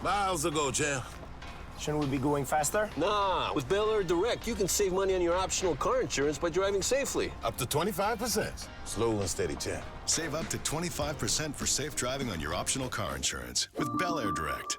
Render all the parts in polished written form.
Miles ago, champ. Shouldn't we be going faster? Nah, with Bel Air Direct, you can save money on your optional car insurance by driving safely. Up to 25%. Slow and steady, champ. Save up to 25% for safe driving on your optional car insurance with Bel Air Direct.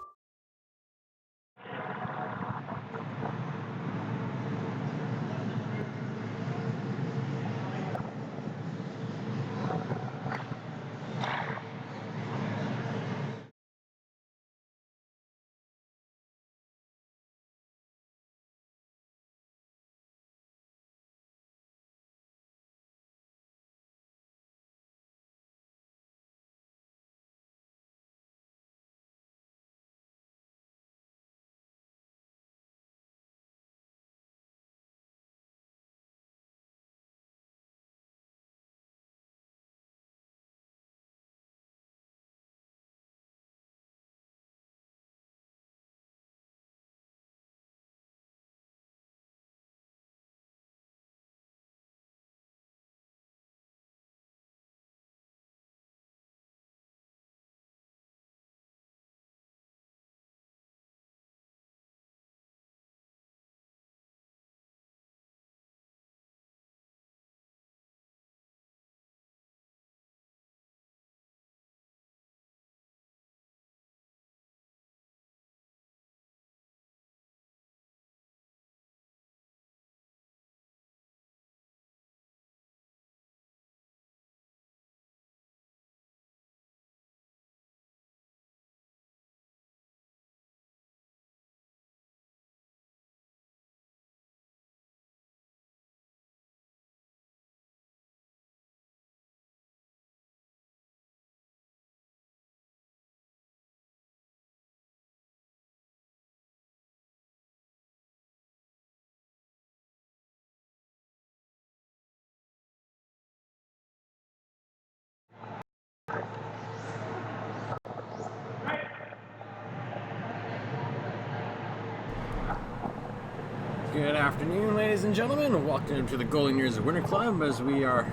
Good afternoon, ladies and gentlemen. Welcome to the Golden Years Winter Club as we are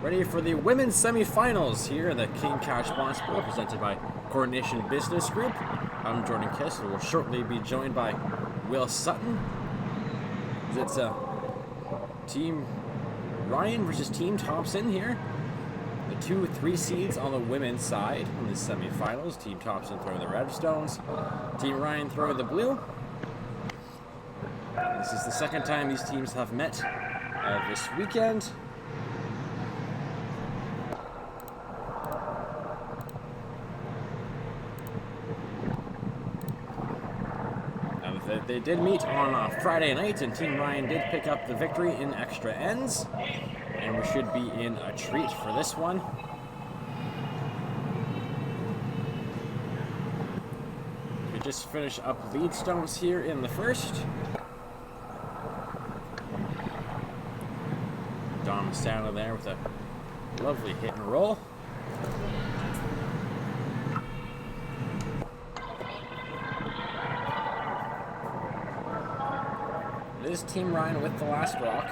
ready for the women's semifinals here at the King Cash Bonds Spiel, presented by Coordination Business Group. I'm Jordan Kiss. We'll shortly be joined by Will Sutton. It's Team Ryan versus Team Thompson here. The 2-3 seeds on the women's side in the semifinals. Team Thompson throwing the red stones. Team Ryan throwing the blue. This is the second time these teams have met this weekend. They did meet on Friday night, and Team Ryan did pick up the victory in extra ends. And we should be in a treat for this one. We just finished up lead stones here in the first. Thompson there with a lovely hit and roll. It is Team Ryan with the last rock.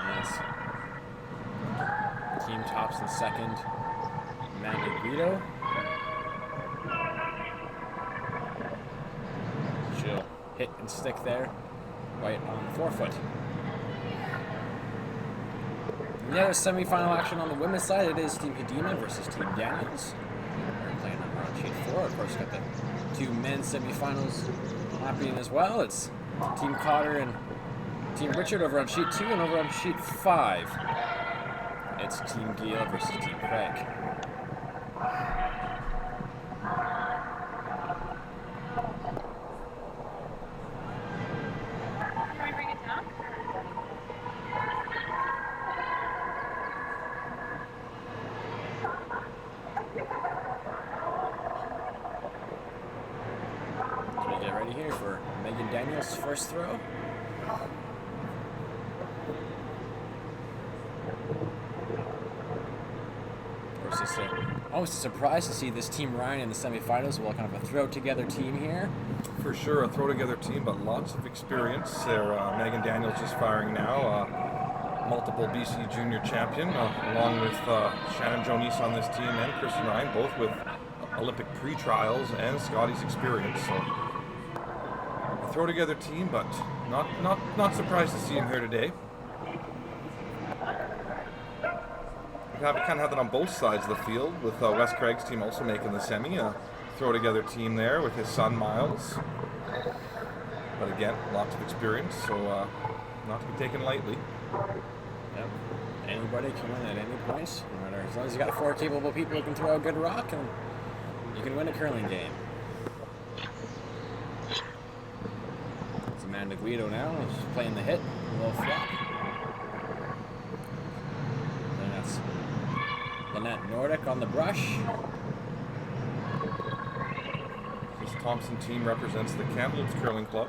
Yes. Team Thompson second. Guido. She'll hit and stick there, right on the forefoot. The other semi-final action on the women's side, it is Team Hedema versus Team Daniels. They're playing on round sheet 4. Of course, got the two men's semi-finals happening as well. It's Team Cotter and Team Richard over on sheet 2, and over on sheet 5, it's Team Giel versus Team Craig. Here for Megan Daniels' first throw. Of course, it's almost a surprise to see this Team Ryan in the semifinals. Well, kind of a throw-together team here. For sure, a throw-together team, but lots of experience. Megan Daniels just firing now. multiple BC junior champion, along with Shannon Jonice on this team and Kristen Ryan, both with Olympic pre-trials and Scotty's experience. So a throw together team, but not surprised to see him here today. We kind of had that on both sides of the field, with Wes Craig's team also making the semi. A throw together team there with his son Miles. But again, lots of experience, so not to be taken lightly. Yep. Anybody can win at any point, no matter, as long as you got 4 capable people who can throw a good rock, and you can win a curling game. It's Amanda Guido now, she's playing the hit, a little flop. Then that's Lynette Nordic on the brush. This Thompson team represents the Kamloops Curling Club.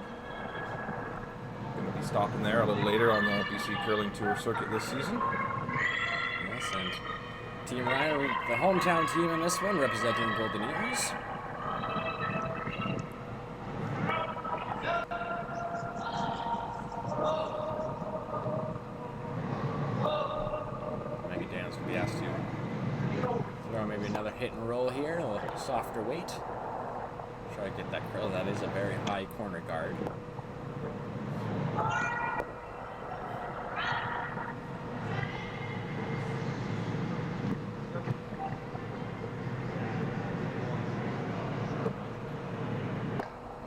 Going to be stopping there a little later on the BC Curling Tour circuit this season. Yes, and Team Ryan, the hometown team in this one, representing Golden Eagles. Maggie Downs will be asked to throw maybe another hit and roll here, a little softer weight. Try to get that curl. That is a very high corner guard.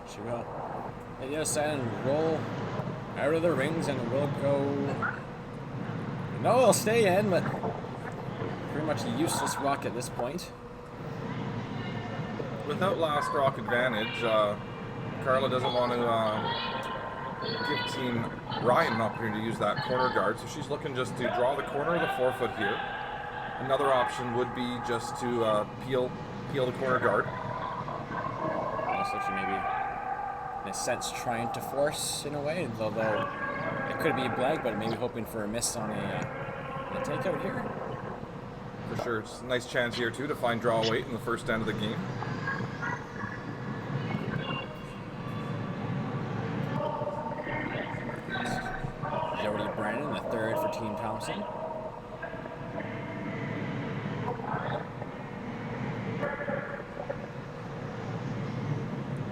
She will hit the other side and roll out of the rings, and it will go. No, it'll stay in, but pretty much a useless rock at this point. Without last rock advantage, Carla doesn't want to give Team Ryan an opportunity to use that corner guard, so she's looking just to draw the corner of the forefoot here. Another option would be just to peel the corner guard. Also, she maybe, in a sense, trying to force in a way, although it could be a blag, but maybe hoping for a miss on a takeout here. For sure, it's a nice chance here too to find draw weight in the first end of the game. Jody Brennan, the third for Team Thompson.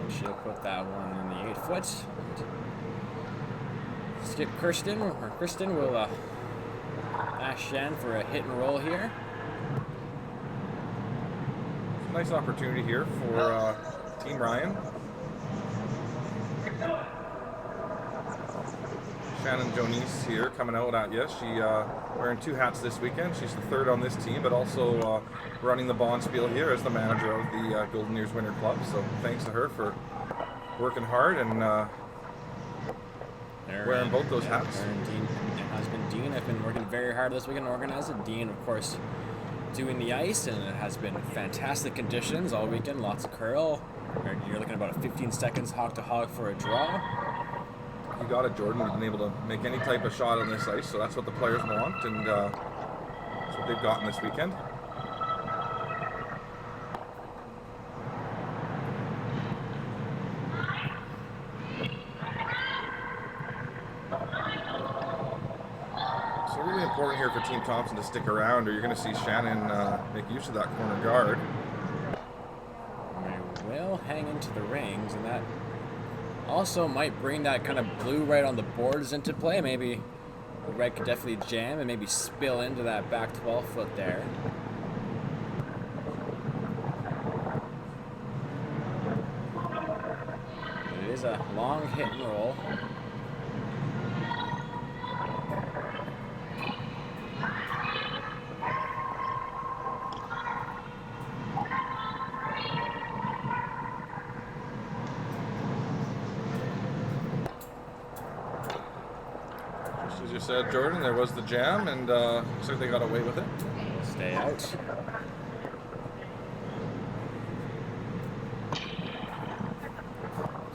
And she'll put that one in the 8-foot. Skip Kristen will ask Shan for a hit and roll here. Nice opportunity here for Team Ryan. Shannon Jonice here coming out at you. She wearing 2 hats this weekend. She's the third on this team, but also running the bond Spiel here as the manager of the Golden Ears Winter Club. So thanks to her for working hard and wearing both those hats. Her and husband Dean have been working very hard this weekend to organize it. Dean, of course, doing the ice, and it has been fantastic conditions all weekend. Lots of curl. You're looking at about 15 seconds hog to hog for a draw. You got it, Jordan. We've been able to make any type of shot on this ice, so that's what the players want, and that's what they've gotten this weekend. So really important here for Team Thompson to stick around, or you're going to see Shannon make use of that corner guard. They will hang into the rings, and that also might bring that kind of blue right on the boards into play. Maybe the red could definitely jam and maybe spill into that back 12-foot there. It is a long hit and roll. As you said, Jordan, there was the jam, and looks like they got away with it. Stay out.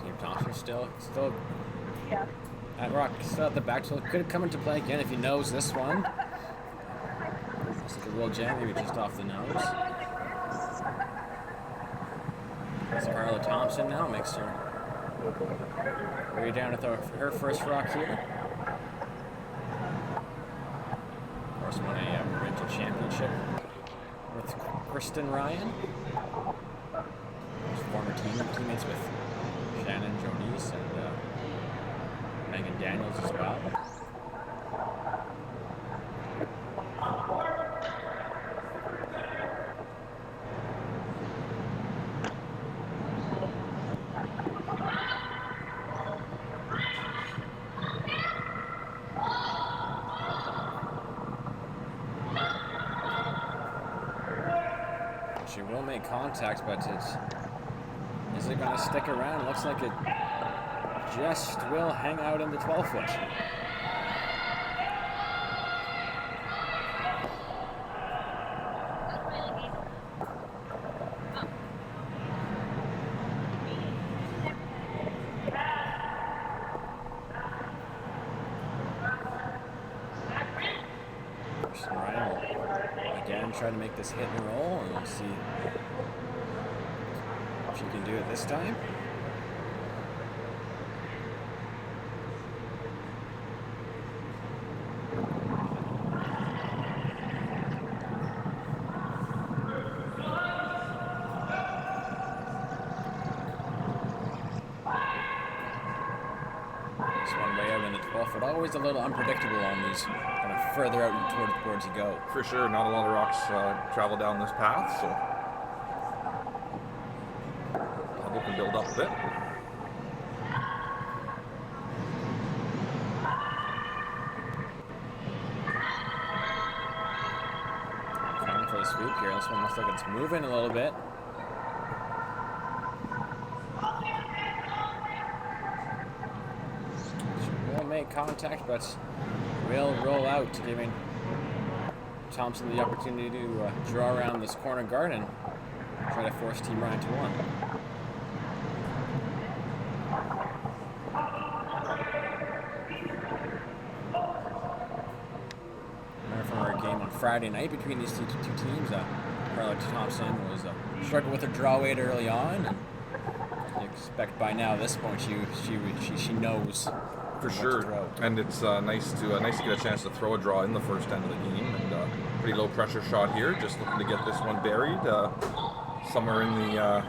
Team Thompson still at rock, still at the back, so it could come into play again if he knows this one. Looks like a little jam, maybe just off the nose. It's Carla Thompson now, makes her way down to throw her first rock here. partnership with Kristen Ryan. Former teammates with Shannon Jonice and Megan Daniels as well. She will make contact, but is it going to stick around? Looks like it just will hang out in the 12-foot. Ryan will again try to make this hit and roll, and we'll see if she can do it this time. This one way out in the 12-foot, always a little unpredictable on these kind of further out toward the boards you go. For sure, not a lot of rocks travel down this path, so pebble can build up a bit. Coming for the sweep here. This one looks like it's moving a little bit. She will make contact, but will roll out, giving Thompson the opportunity to draw around this corner guard and try to force Team Ryan to one. Remember from our game on Friday night between these two teams, Carla Thompson was struggling with her draw weight early on, and you expect by now this point she knows. For sure, and it's nice to get a chance to throw a draw in the first end of the game, and pretty low pressure shot here, just looking to get this one buried somewhere in the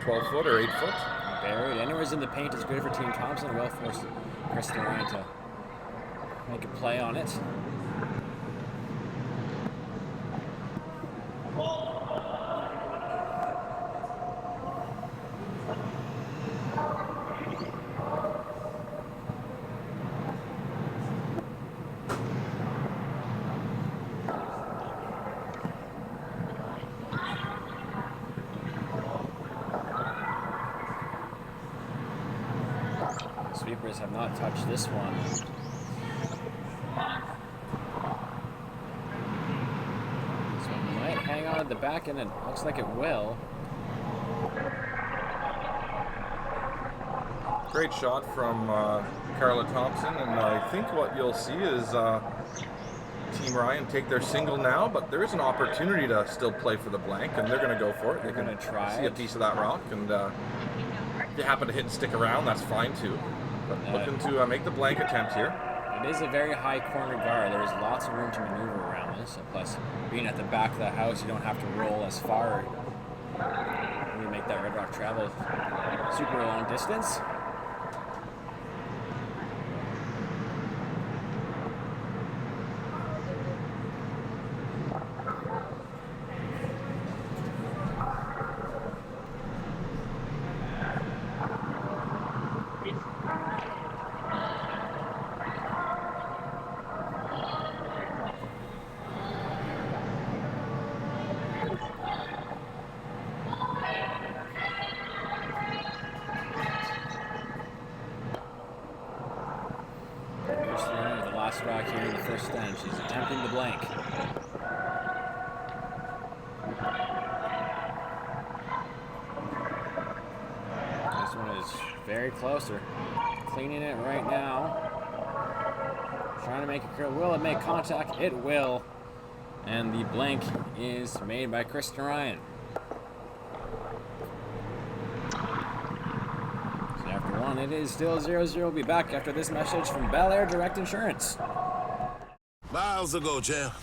12-foot or 8-foot. Buried anywhere in the paint is good for Team Thompson. Will force Kristen Ryan to make a play on it. Sweepers have not touched this one. This one might hang on at the back end, and it looks like it will. Great shot from Carla Thompson, and I think what you'll see is Team Ryan take their single now, but there is an opportunity to still play for the blank, and they're going to go for it. They're going to try see a piece of that rock, and if you happen to hit and stick around, that's fine too. But looking to make the blank attempt here. It is a very high corner guard. There's lots of room to maneuver around this. And plus, being at the back of the house, you don't have to roll as far. You make that red rock travel super long distance. Rock here in the first stand. She's attempting the blank. This one is very close. They're cleaning it right now. Trying to make it curl. Will it make contact? It will. And the blank is made by Kristen Ryan. It is still 0-0. We'll be back after this message from Bel Air Direct Insurance. Miles ago, champ.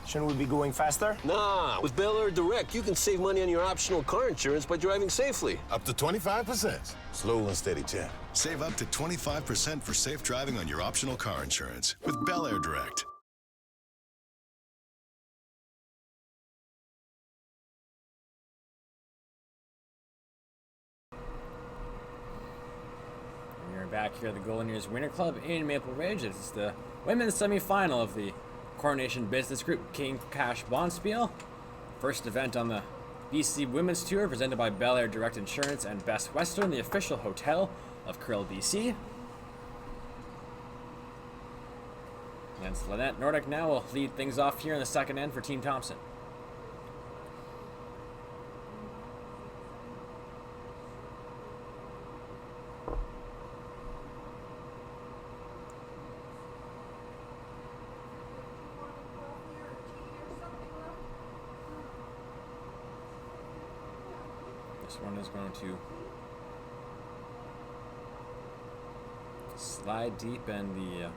Shouldn't we be going faster? Nah, with Bel Air Direct, you can save money on your optional car insurance by driving safely. Up to 25%. Slow and steady, champ. Save up to 25% for safe driving on your optional car insurance with Bel Air Direct. We're back here at the Golden Years Winter Club in Maple Ridge. It's the women's semi-final of the Coronation Business Group King Cash Bond Spiel. First event on the BC Women's Tour, presented by Bel Air Direct Insurance and Best Western, the official hotel of Krill, BC. And Lynette Nordic now will lead things off here in the second end for Team Thompson. This one is going to slide deep, and the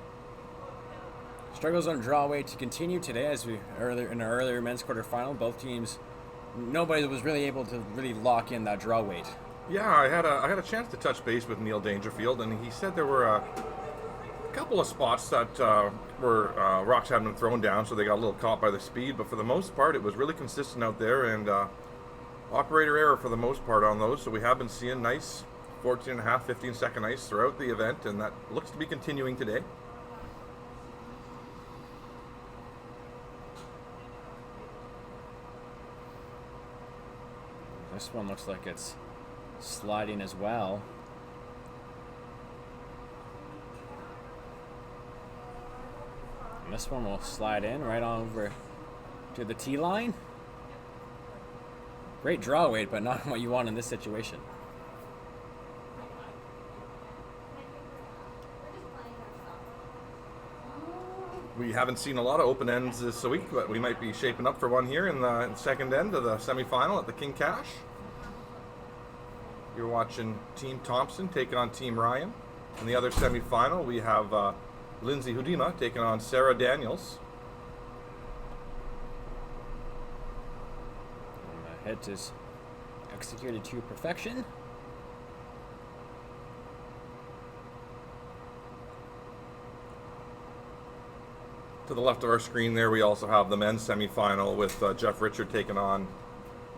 struggles on draw weight to continue today. As we earlier in our earlier men's quarterfinal, both teams, nobody was really able to really lock in that draw weight. Yeah, I had a chance to touch base with Neil Dangerfield, and he said there were a couple of spots that were rocks hadn't been thrown down, so they got a little caught by the speed. But for the most part, it was really consistent out there, and operator error for the most part on those. So we have been seeing nice 14.5, 15-second ice throughout the event, and that looks to be continuing today. This one looks like it's sliding as well. And this one will slide in right on over to the tee line. Great draw weight, but not what you want in this situation. We haven't seen a lot of open ends this week, but we might be shaping up for one here in the second end of the semifinal at the King Cash. You're watching Team Thompson take on Team Ryan. In the other semifinal, we have Lindsay Hudima taking on Sarah Daniels. And the hit is executed to perfection. To the left of our screen there, we also have the men's semifinal with Jeff Richard taking on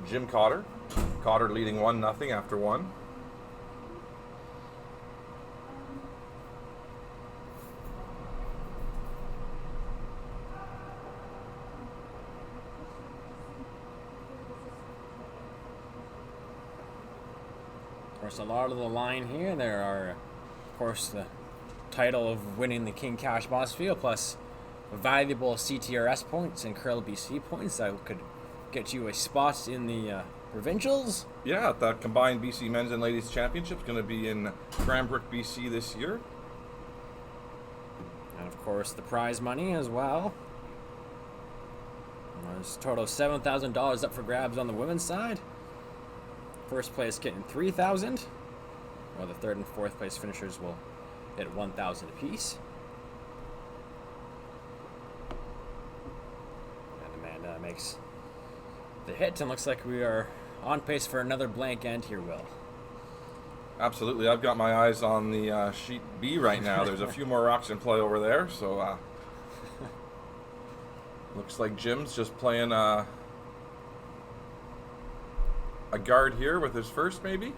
Jim Cotter. Cotter leading 1-0 after one. Of course, a lot of the line here, there are, of course, the title of winning the King Cash Boss Field, plus valuable CTRS points and Krill BC points that could get you a spot in the provincials. Yeah, the combined BC Men's and Ladies Championship is going to be in Cranbrook, BC this year. And of course, the prize money as well. There's a total of $7,000 up for grabs on the women's side. First place getting $3,000, while the third and fourth place finishers will get $1,000 apiece. And Amanda makes the hit, and looks like we are on pace for another blank end here, Will. Absolutely. I've got my eyes on the sheet B right now. There's a few more rocks in play over there, so looks like Jim's just playing a guard here with his first, maybe.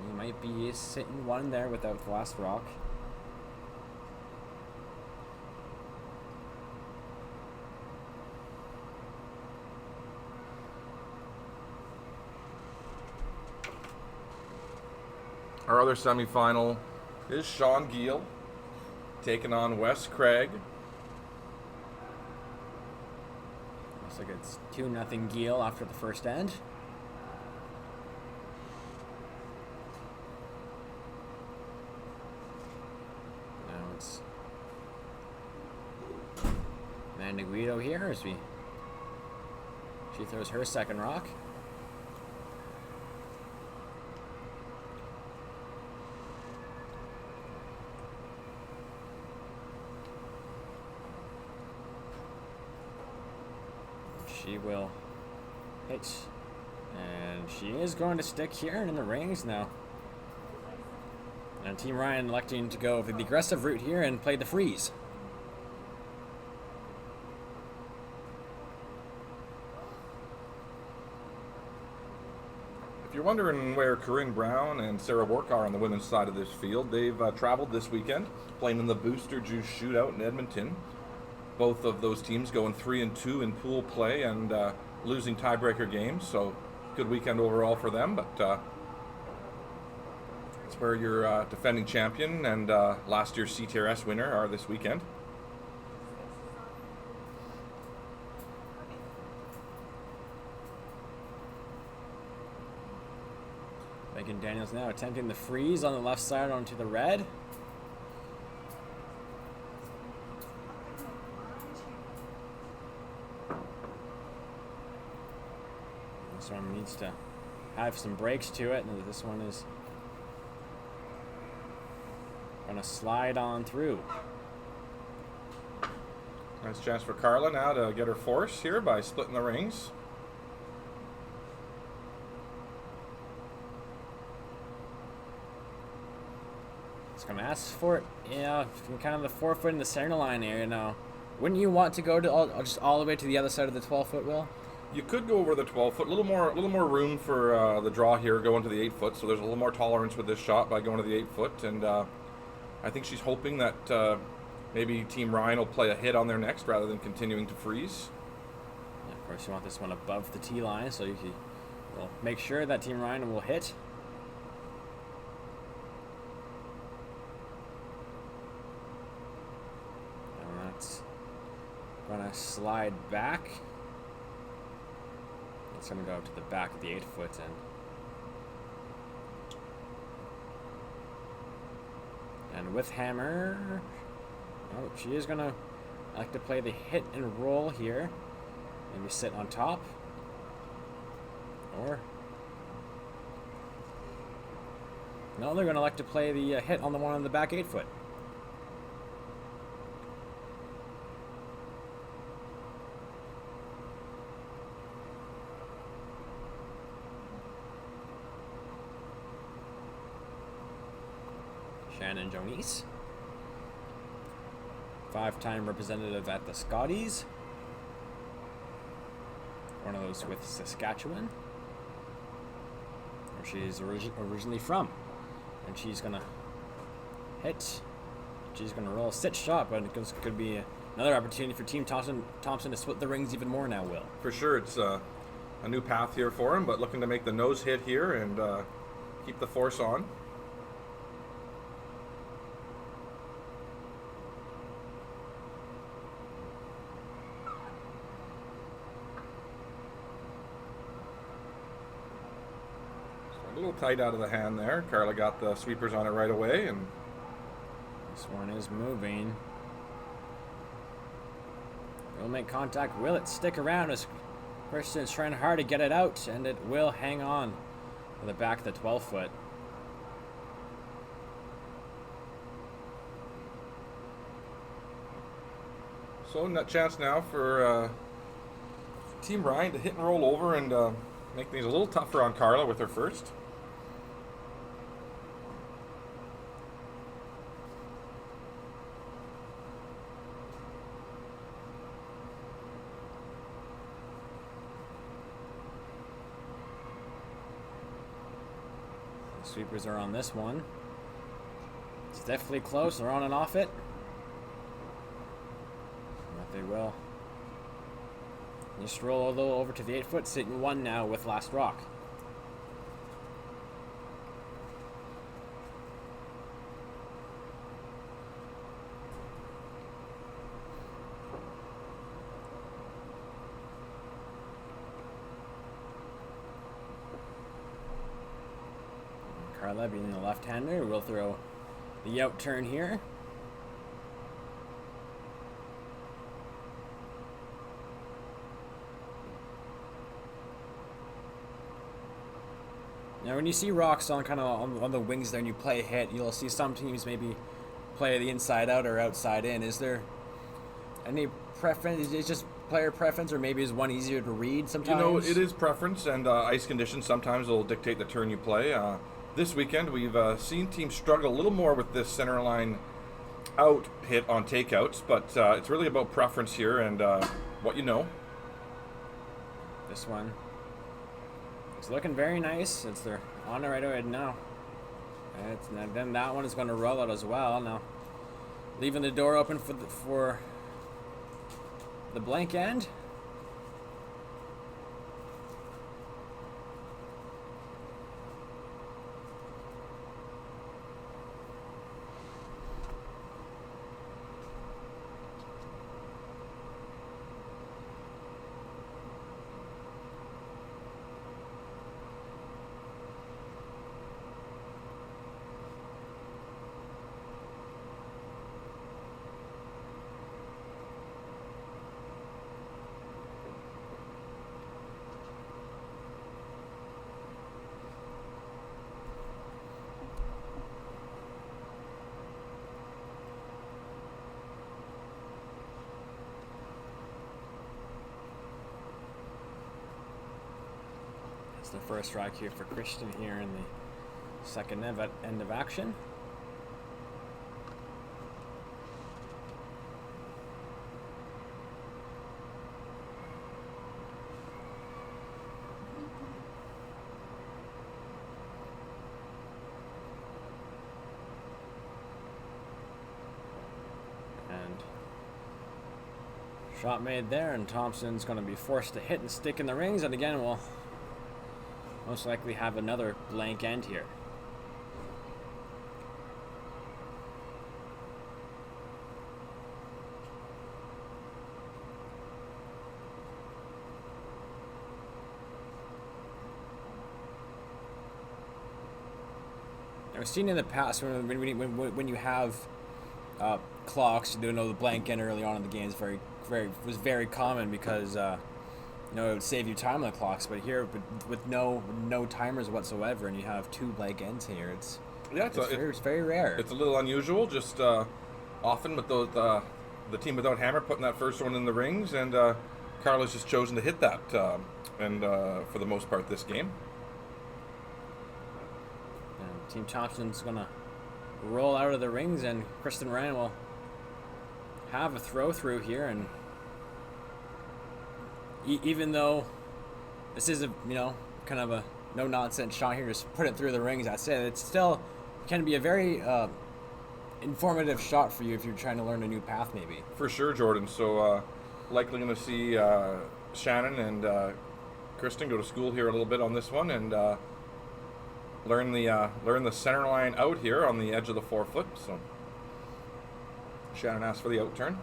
He might be sitting one there without the last rock. Our other semifinal is Sean Giel taking on Wes Craig. Looks like it's 2-0 Giel after the first end. Now it's Amanda Guido here as she throws her second rock. She will hit. And she is going to stick here in the rings now. And Team Ryan electing to go for the aggressive route here and play the freeze. If you're wondering where Corinne Brown and Sarah Work are on the women's side of this field, they've traveled this weekend, playing in the Booster Juice Shootout in Edmonton. Both of those teams going 3-2 in pool play and losing tiebreaker games, so good weekend overall for them. But it's where your defending champion and last year's CTRS winner are this weekend. Megan Daniels now attempting the freeze on the left side onto the red. This one needs to have some breaks to it, and this one is going to slide on through. Nice chance for Carla now to get her force here by splitting the rings. It's going to ask for it, kind of the 4-foot in the center line area now. Wouldn't you want to go to just all the way to the other side of the 12-foot, Will? You could go over the 12-foot, a little more room for the draw here, going to the 8-foot. So there's a little more tolerance with this shot by going to the 8-foot, and I think she's hoping that maybe Team Ryan will play a hit on there next rather than continuing to freeze. Yeah, of course, you want this one above the tee line, so you will make sure that Team Ryan will hit. And that's going to slide back. It's going to go to the back of the 8-foot and with hammer, oh, she is going to like to play the hit and roll here. Maybe sit on top. Or no, they're going to like to play the hit on the one on the back 8-foot. Shannon Jonice, 5-time representative at the Scotties, one of those with Saskatchewan, where she's originally from. And she's going to hit, she's going to roll a sit shot, but it could be another opportunity for Team Thompson to split the rings even more now, Will. For sure, it's a new path here for him, but looking to make the nose hit here and keep the force on. A little tight out of the hand there. Carla got the sweepers on it right away, and this one is moving. Will make contact. Will it stick around? As Christian is trying hard to get it out, and it will hang on to the back of the 12-foot. so that chance now for Team Ryan to hit and roll over and make things a little tougher on Carla with her first. Sweepers are on this one. It's definitely close. They're on and off it. But they will just roll a little over to the 8-foot, sitting 1 now with last rock. Carla, being the left-hander, will throw the out turn here. Now, when you see rocks on kind of on the wings there and you play a hit, you'll see some teams maybe play the inside out or outside in. Is there any preference? It's just player preference, or maybe is one easier to read sometimes? You know, it is preference, and ice conditions sometimes will dictate the turn you play. This weekend, we've seen teams struggle a little more with this center line out hit on takeouts, but it's really about preference here and what you know. This one, it's looking very nice. They're on the right away now. And then that one is going to roll out as well. Now, leaving the door open for the blank end. It's the first strike here for Christian here in the second end of action. And shot made there, and Thompson's going to be forced to hit and stick in the rings, and again we'll most likely have another blank end here. I've seen in the past when you have clocks, you know, the blank end early on in the game is was very common because you know, it would save you time on the clocks, but here, with no timers whatsoever, and you have two blank ends here, it's very rare. It's a little unusual, just often with those, the team without hammer putting that first one in the rings, and Carla's just chosen to hit that, and for the most part this game. And Team Thompson's going to roll out of the rings, and Kristen Ryan will have a throw through here, and even though this is a, you know, kind of a no-nonsense shot here, just put it through the rings, that's it. It still can be a very informative shot for you if you're trying to learn a new path, maybe. For sure, Jordan. So likely going to see Shannon and Kristen go to school here a little bit on this one and learn the center line out here on the edge of the forefoot. So Shannon asks for the out turn.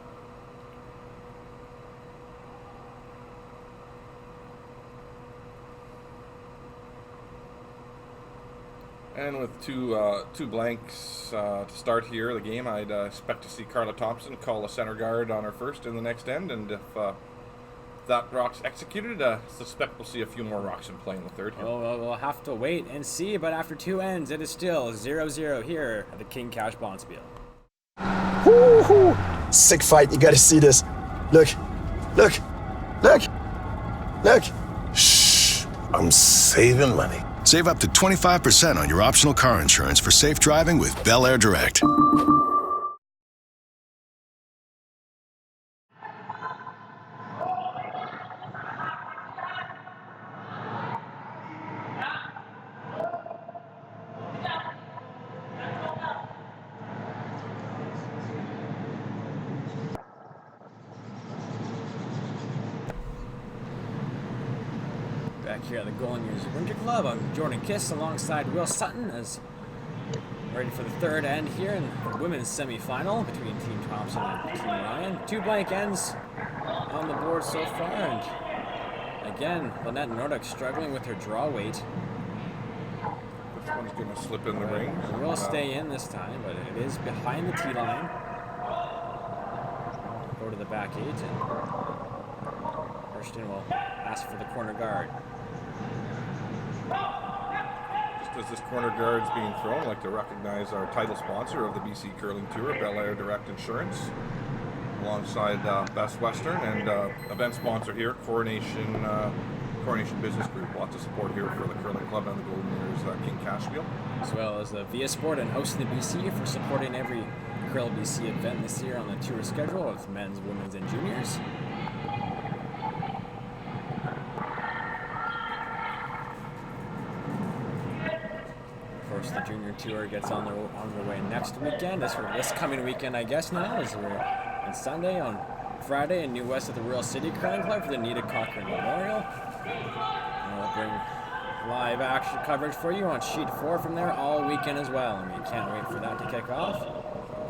And with two blanks to start here, the game, I'd expect to see Carla Thompson call a center guard on her first in the next end, and if that rock's executed, suspect we'll see a few more rocks in play in the third here. Well, we'll have to wait and see, but after two ends, it is still 0-0 here at the King Cash Bond Spiel. Woo-hoo! Sick fight, you gotta see this. Look. Shh, I'm saving money. Save up to 25% on your optional car insurance for safe driving with Bel Air Direct. Back here at the Golden Years Winter Club, I'm Jordan Kiss alongside Will Sutton as ready for the third end here in the women's semifinal between Team Thompson and Team Ryan. Two blank ends on the board so far, and again, Lynette Nordic struggling with her draw weight. This one's going to slip in the ring. It will stay in this time, but it is behind the tee line. Go to the back eight, and Kirsten will ask for the corner guard. Just as this corner guard's being thrown, I'd like to recognize our title sponsor of the BC Curling Tour, Bel Air Direct Insurance. alongside Best Western and event sponsor here, Coronation Business Group. Lots of support here for the curling club and the Golden Years King Cash Spiel. As well as the Via Sport and hosting the BC for supporting every Curl BC event this year on the tour schedule with men's, women's, and juniors. Of course, the junior tour gets on their way next weekend. This coming weekend, I guess now, is we're on Sunday, on Friday in New West at the Royal City Curling Club for the Nita Cochran Memorial. And we'll bring live action coverage for you on Sheet 4 from there all weekend as well. I mean, you can't wait for that to kick off.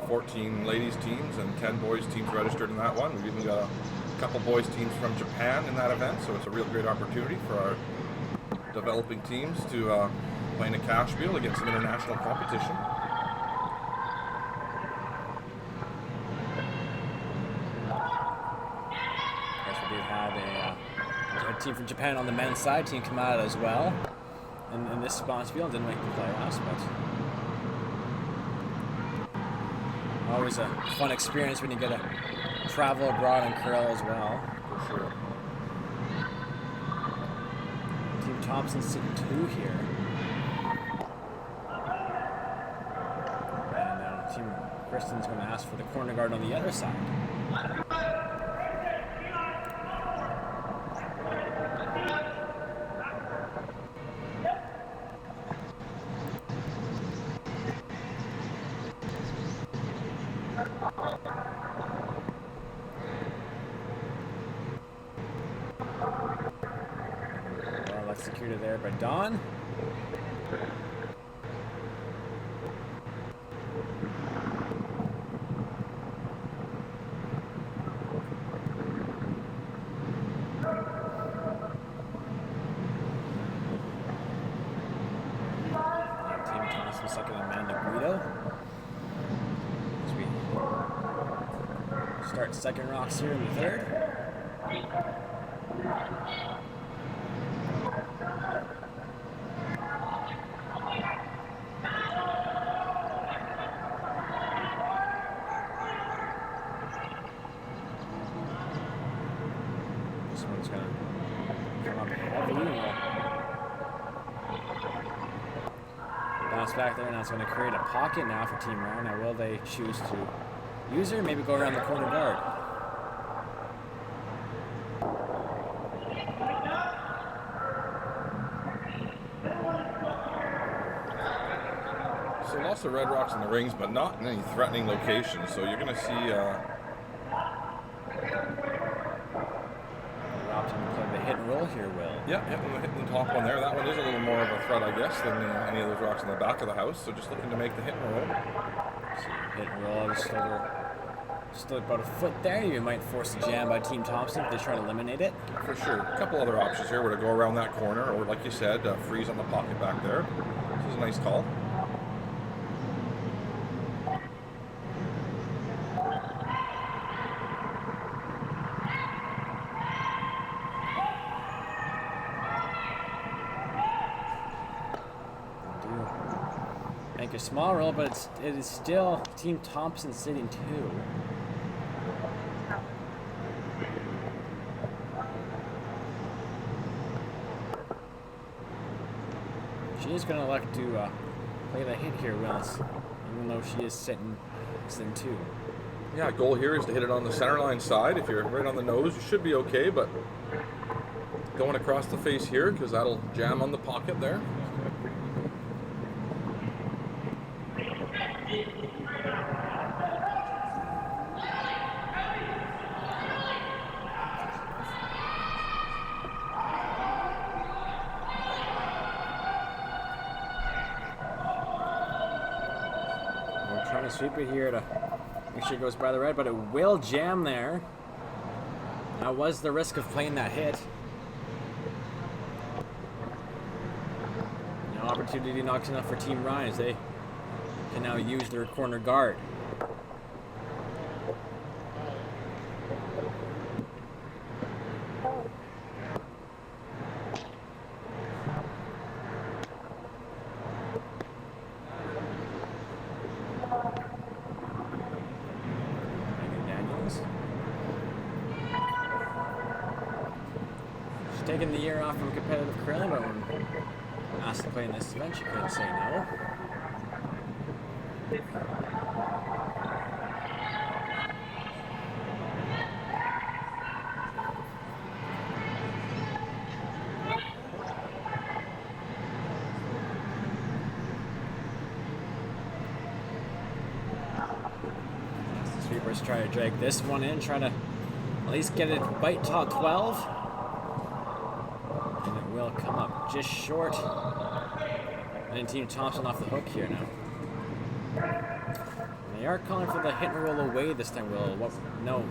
14 ladies teams and 10 boys teams registered in that one. We've even got a couple boys teams from Japan in that event, so it's a real great opportunity for our developing teams to play in a cash field against some international competition. Yes, we did have a team from Japan on the men's side, team come out as well. And this spawn field didn't make the playoffs, but always a fun experience when you get to travel abroad and curl as well. For sure. Team Thompson sitting 2 here. And Team Kristen's going to ask for the corner guard on the other side. Well executed there by Don. Team Thompson second and Amanda Guido. As we start second rocks here in the third. This one's gonna come up heavily. Bounce back there, now it's going to create a pocket now for Team Ryan. Now will they choose to use her, maybe go around the corner guard? So lots of red rocks in the rings, but not in any threatening locations. So you're going to see Opting to play the hit and roll here, Will. hitting the top one there. That one is a little more of a threat, I guess, than any of those rocks in the back of the house. So just looking to make the hit and roll. So hit and roll just about a foot there. You might force a jam by Team Thompson if they try to eliminate it. For sure. A couple other options here were to go around that corner, or like you said, freeze on the pocket back there. This is a nice call. Make a small roll, but it is still Team Thompson sitting 2. She is going to elect to play the hit here, Willis, even though she is sitting 2. Yeah, goal here is to hit it on the center line side. If you're right on the nose, you should be okay, but going across the face here, because that'll jam on the pocket there. Trying to sweep it here to make sure it goes by the red, but it will jam there. That was the risk of playing that hit. No opportunity knocks enough for Team Ryan as they can now use their corner guard. taking the year off from competitive curling, but when asked to play in this event, she couldn't say no. Sweepers try to drag this one in, try to at least get it bite top 12. And it will come up just short. And Team Thompson off the hook here now. And they are calling for the hit and roll away this time, Will. What? No.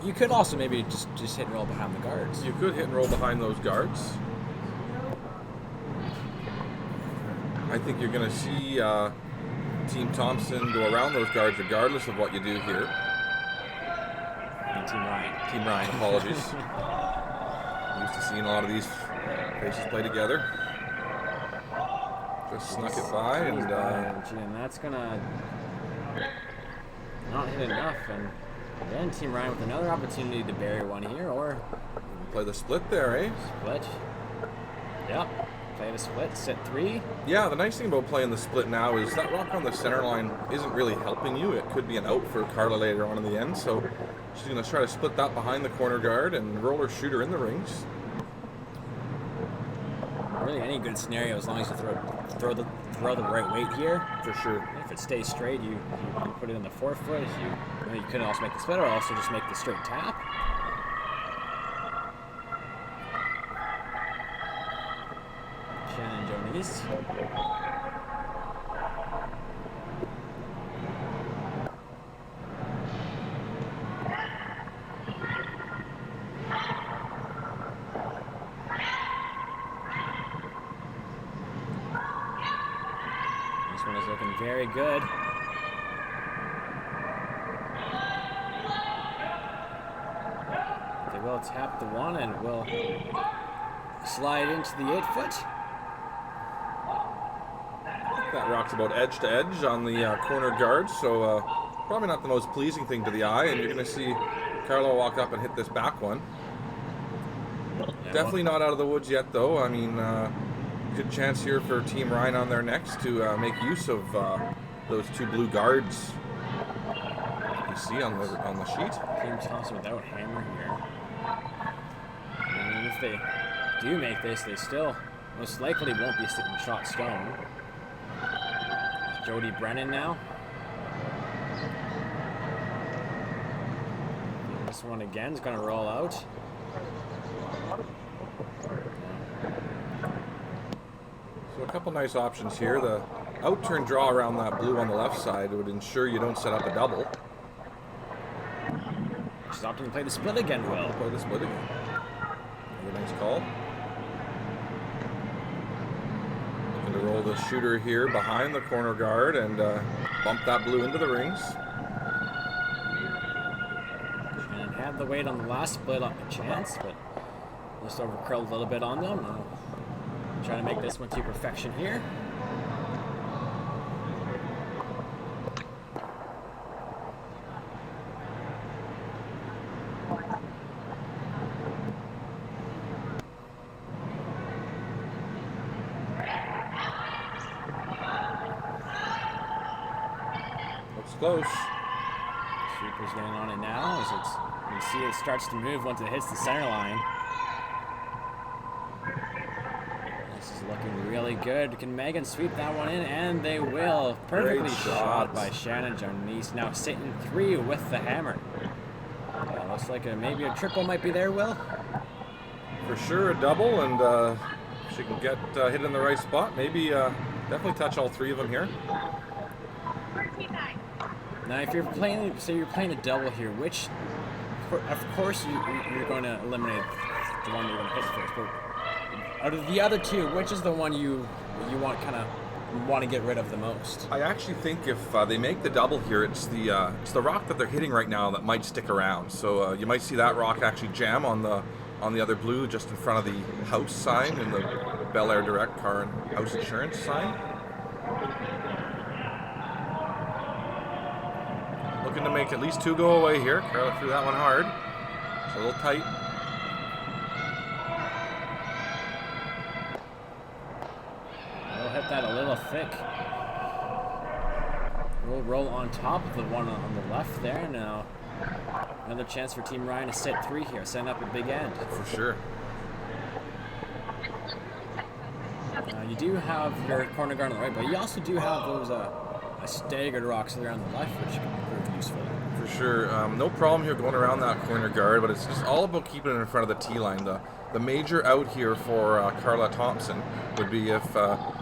You could also maybe just hit and roll behind the guards. You could hit and roll behind those guards. I think you're going to see Team Thompson go around those guards regardless of what you do here. And Team Ryan. Team Ryan, apologies. Used to seeing a lot of these faces play together. Just snuck it by, and that's gonna not hit enough. And again, Team Ryan with another opportunity to bury one here, or play the split there, eh? Split. Yep. Play the split. Set 3. Yeah, the nice thing about playing the split now is that rock on the center line isn't really helping you. It could be an out for Carla later on in the end, so she's going to try to split that behind the corner guard and roll her shooter in the rings. Really, any good scenario as long as you throw the right weight here. For sure. If it stays straight, you put it in the 4-foot. You could also make the split, or also just make the straight tap. Shannon Jonice. This one is looking very good. They will tap the one and will slide into the 8-foot. That rock's about edge to edge on the corner guard, so probably not the most pleasing thing to the eye, and you're going to see Carlo walk up and hit this back one. Yeah, Definitely not out of the woods yet, though. I mean, good chance here for Team Ryan on their next to make use of those two blue guards you see on the sheet. Team Thompson without hammer here. And if they do make this, they still most likely won't be sitting shot stone. Jody Brennan now. This one again is going to roll out. So a couple nice options here. The out-turn draw around that blue on the left side would ensure you don't set up a double. She's opting to play the split again, Will. Play the split again. Another nice call. Looking to roll the shooter here behind the corner guard and bump that blue into the rings. And had the weight on the last split up a chance, but just overcurled a little bit on them. Now trying to make this one to perfection here. Looks close. Sweeper's getting on it now as you see it starts to move once it hits the center line. This is looking really good. Can Megan sweep that one in? And they will. Perfectly shot by Shannon Jonice. Now sitting 3 with the hammer. Yeah, looks like maybe a triple might be there, Will. For sure, a double, and she can get hit in the right spot. Maybe definitely touch all 3 of them here. Now, if you're playing, say you're playing a double here, which, of course, you're going to eliminate the one you're going to hit first. But out of the other 2, which is the one you want to get rid of the most? I actually think if they make the double here, it's the rock that they're hitting right now that might stick around. So you might see that rock actually jam on the other blue just in front of the house sign and the Bel Air Direct Car and House Insurance sign. Looking to make at least 2 go away here. Carla threw that one hard. It's a little tight. get that a little thick. We'll roll on top of the one on the left there now. Another chance for Team Ryan to set 3 here, setting up a big end. For sure. You do have your corner guard on the right, but you also do have those staggered rocks there on the left, which can prove useful. For sure. No problem here going around that corner guard, but it's just all about keeping it in front of the T line. The major out here for Carla Thompson would be if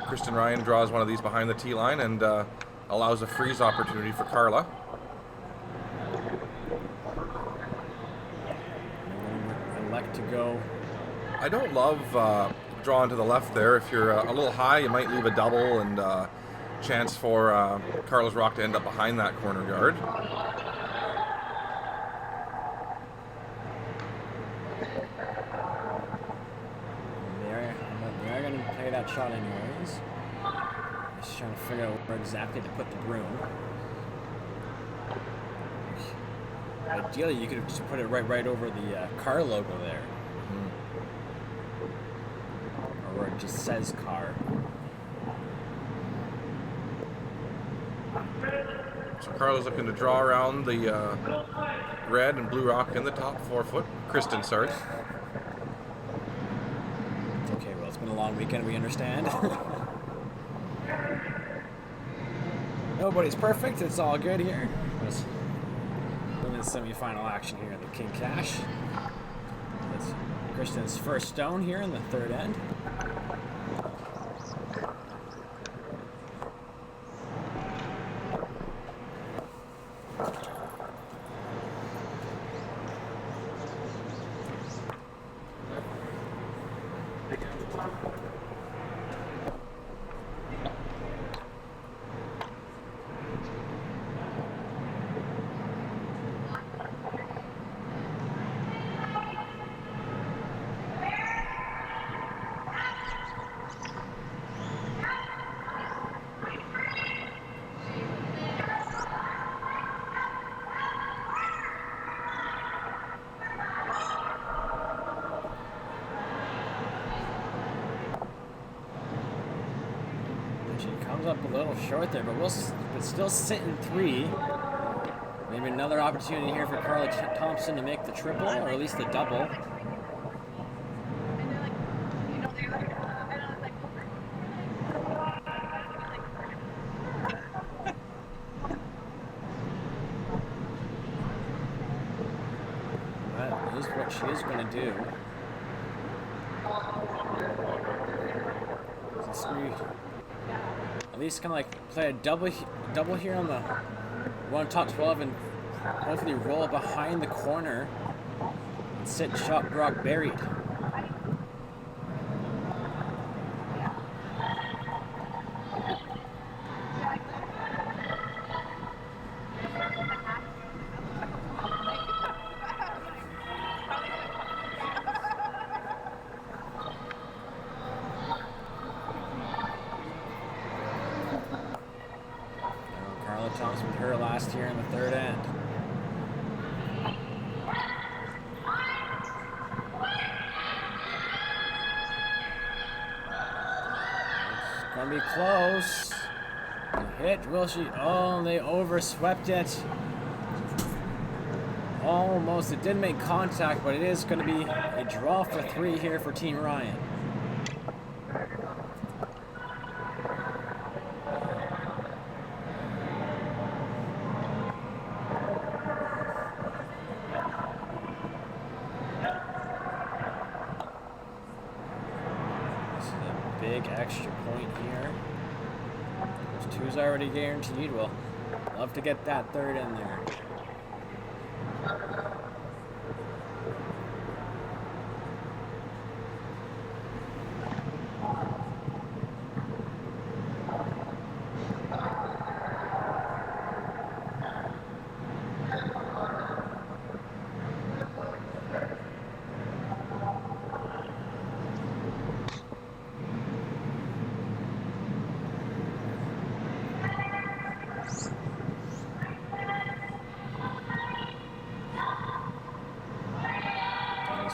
Kristen Ryan draws one of these behind the T line and allows a freeze opportunity for Carla. Elect to go. I don't love drawing to the left there. If you're a little high, you might leave a double and chance for Carla's rock to end up behind that corner guard. They're going to play that shot anyways. Just trying to figure out where exactly to put the broom. Ideally, you could have just put it right over the car logo there. Or where it just says car. So Carla's looking to draw around the red and blue rock in the top 4 foot. Kristen, sorry. Okay, well, it's been a long weekend, we understand. Nobody's perfect, it's all good here. Women's semi-final action here in the King Cash. It's Kristen's first stone here in the third end. Up a little short there, but still sitting 3. Maybe another opportunity here for Carla Thompson to make the triple, or at least the double. That is what she is going to do. At least kind of like play a double here on the one top 12 and hopefully roll behind the corner and sit shot rock buried. Thompson with her last here in the third end. It's gonna be close. Hit, will she? Oh, they overswept it. Almost, it didn't make contact, but it is gonna be a draw for 3 here for Team Ryan. Big extra point here. There's 2's already guaranteed. We'll love to get that third in there.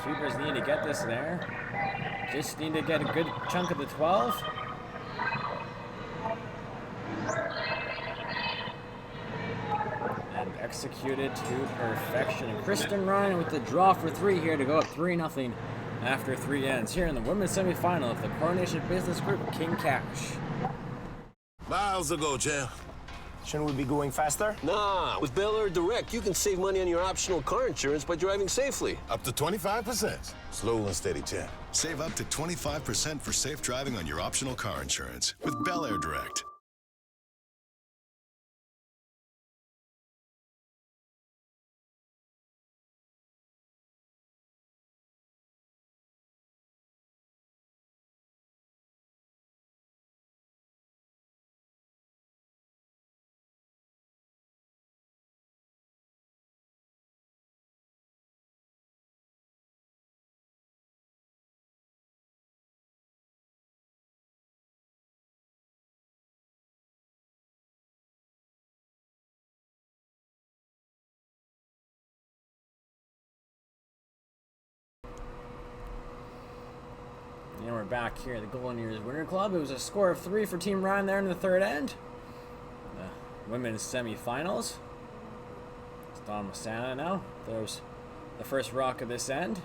Sweepers need to get this there. Just need to get a good chunk of the 12. executed to perfection. And Kristen Ryan with the draw for 3 here to go up 3-0 after 3 ends here in the women's semifinal of the Coronation Business Group King Cash. Miles ago, champ. Shouldn't we be going faster? Nah, with Bel Air Direct, you can save money on your optional car insurance by driving safely. Up to 25%. Slow and steady, champ. Save up to 25% for safe driving on your optional car insurance with Bel Air Direct. And we're back here at the Golden Years Winter Club. It was a score of 3 for Team Ryan there in the 3rd end. The women's semifinals. It's Don Mastana now. There's the first rock of this end.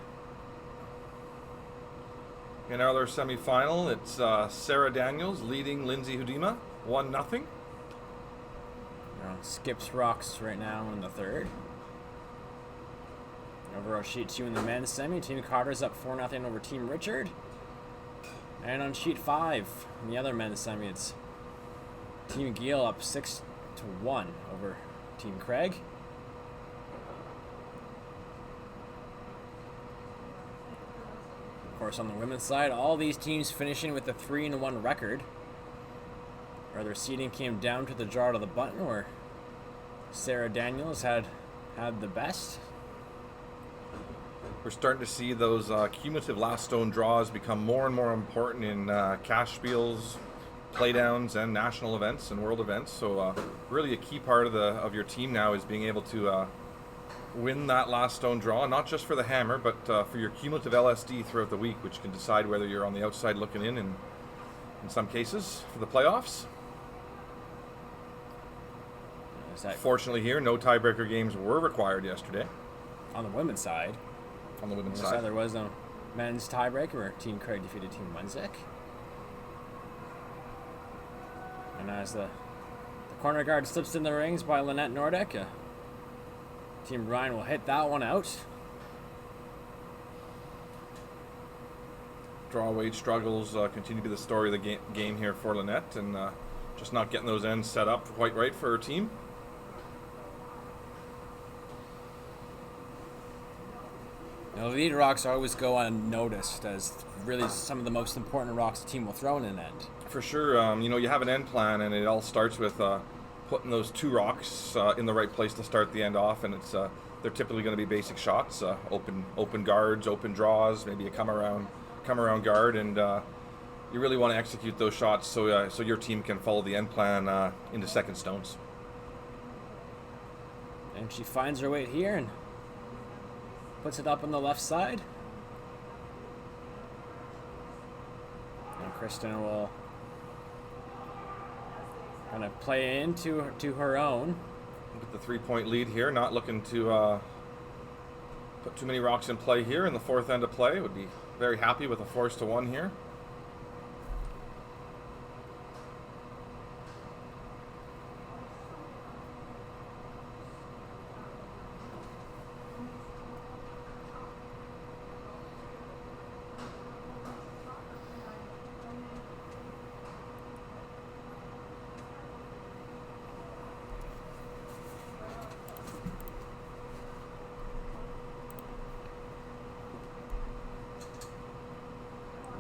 In our other semifinal, it's Sarah Daniels leading Lindsay Hudima 1-0. Skips rocks right now in the 3rd. Over on sheet 2 in the men's semi, Team Carter's up 4-0 over Team Richard. And on sheet 5 in the other men's semi, it's Team Giel up 6-1 over Team Craig. Of course, on the women's side, all these teams finishing with a 3-1 record. Where their seeding came down to the draw to the button, where Sarah Daniels had the best. We're starting to see those cumulative last stone draws become more and more important in cash spiels, playdowns, and national events and world events. So really a key part of your team now is being able to win that last stone draw, not just for the hammer, but for your cumulative LSD throughout the week, which can decide whether you're on the outside looking in some cases for the playoffs. Fortunately here, no tiebreaker games were required yesterday. On the women's side. On the women's side. There was no men's tiebreaker where Team Craig defeated Team Munzik. And as the corner guard slips in the rings by Lynette Nordic, Team Ryan will hit that one out. Draw weight struggles continue to be the story of the game here for Lynette, and just not getting those ends set up quite right for her team. Now, lead rocks always go unnoticed as really some of the most important rocks the team will throw in an end. For sure, you have an end plan, and it all starts with putting those 2 rocks in the right place to start the end off, and it's they're typically going to be basic shots, open guards, open draws, maybe a come around guard, and you really want to execute those shots so your team can follow the end plan into second stones. And she finds her weight here and puts it up on the left side. And Kristen will kind of play into her own. With the 3-point lead here, not looking to put too many rocks in play here in the 4th end of play. Would be very happy with a 4-1 here.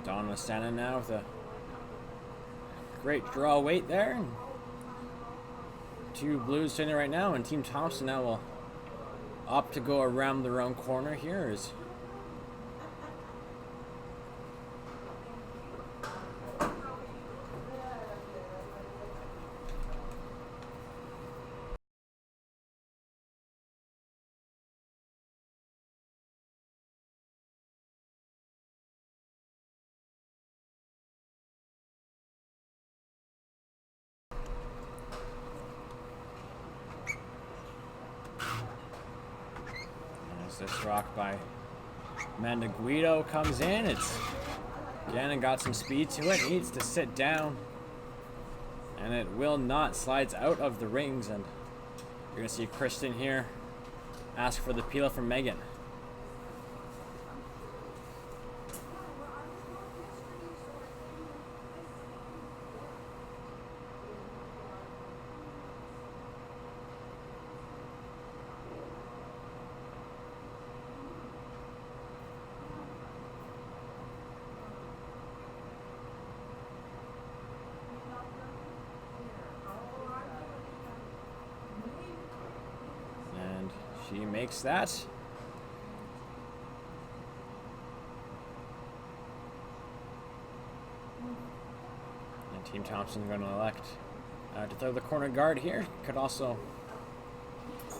Don was standing now with a great draw weight there. 2 blues sitting there right now, and Team Thompson now will opt to go around their own corner here. This rock by Amanda Guido comes in. It's Gannon got some speed to it. Needs to sit down. And it will not. Slides out of the rings. And you're going to see Kristen here ask for the peel from Megan. She makes that. And Team Thompson going to elect to throw the corner guard here. Could also...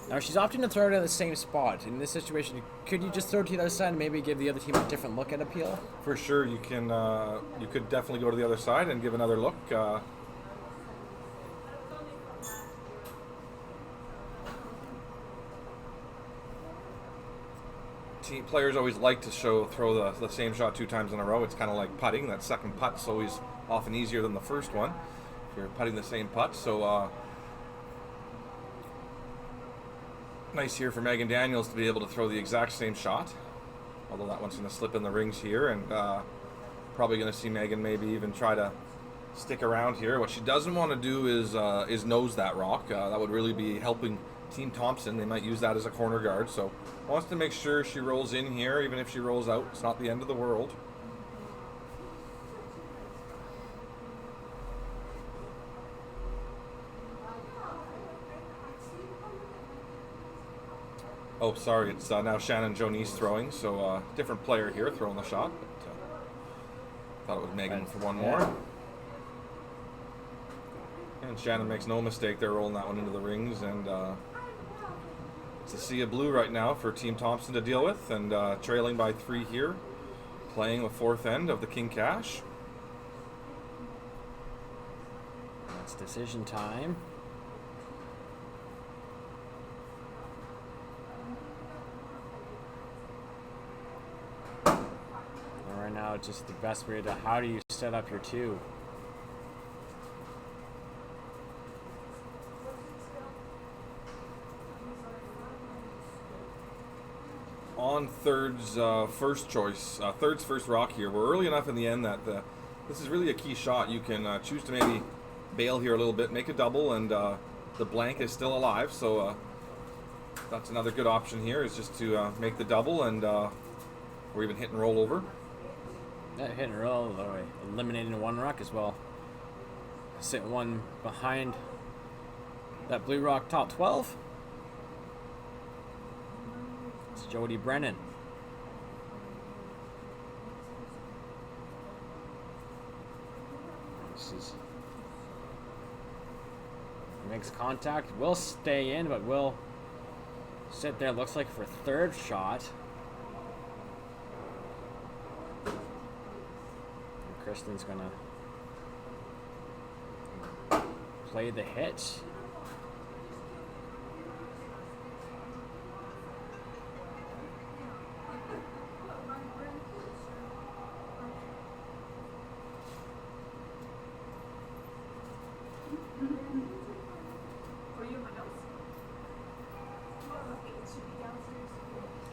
Now she's opting to throw it in the same spot. In this situation, could you just throw it to the other side and maybe give the other team a different look at appeal? For sure, you can. You could definitely go to the other side and give another look. Team players always like to throw the same shot 2 times in a row. It's kind of like putting. That second putt's always often easier than the first one if you're putting the same putt. So nice here for Megan Daniels to be able to throw the exact same shot. Although that one's going to slip in the rings here, and probably going to see Megan maybe even try to stick around here. What she doesn't want to do is nose that rock. That would really be helping Team Thompson. They might use that as a corner guard, so wants to make sure she rolls in here. Even if she rolls out, it's not the end of the world. Oh, sorry, it's now Shannon Jonice throwing, so different player here throwing the shot. But, thought it was Megan for one more. And Shannon makes no mistake. They're rolling that one into the rings, and it's a sea of blue right now for Team Thompson to deal with, and trailing by 3 here, playing the 4th end of the King Cash. It's decision time. And right now, just the best way to, how do you set up your 2? On Third's first choice, Third's first rock here. We're early enough in the end that this is really a key shot. You can choose to maybe bail here a little bit, make a double, and the blank is still alive. So that's another good option here, is just to make the double, and or even hit and roll over. Yeah, hit and roll, eliminating 1 rock as well. Sit 1 behind that blue rock top 12. It's Jody Brennan. This is... Makes contact, will stay in, but will sit there, looks like for 3rd shot. And Kristen's gonna play the hit.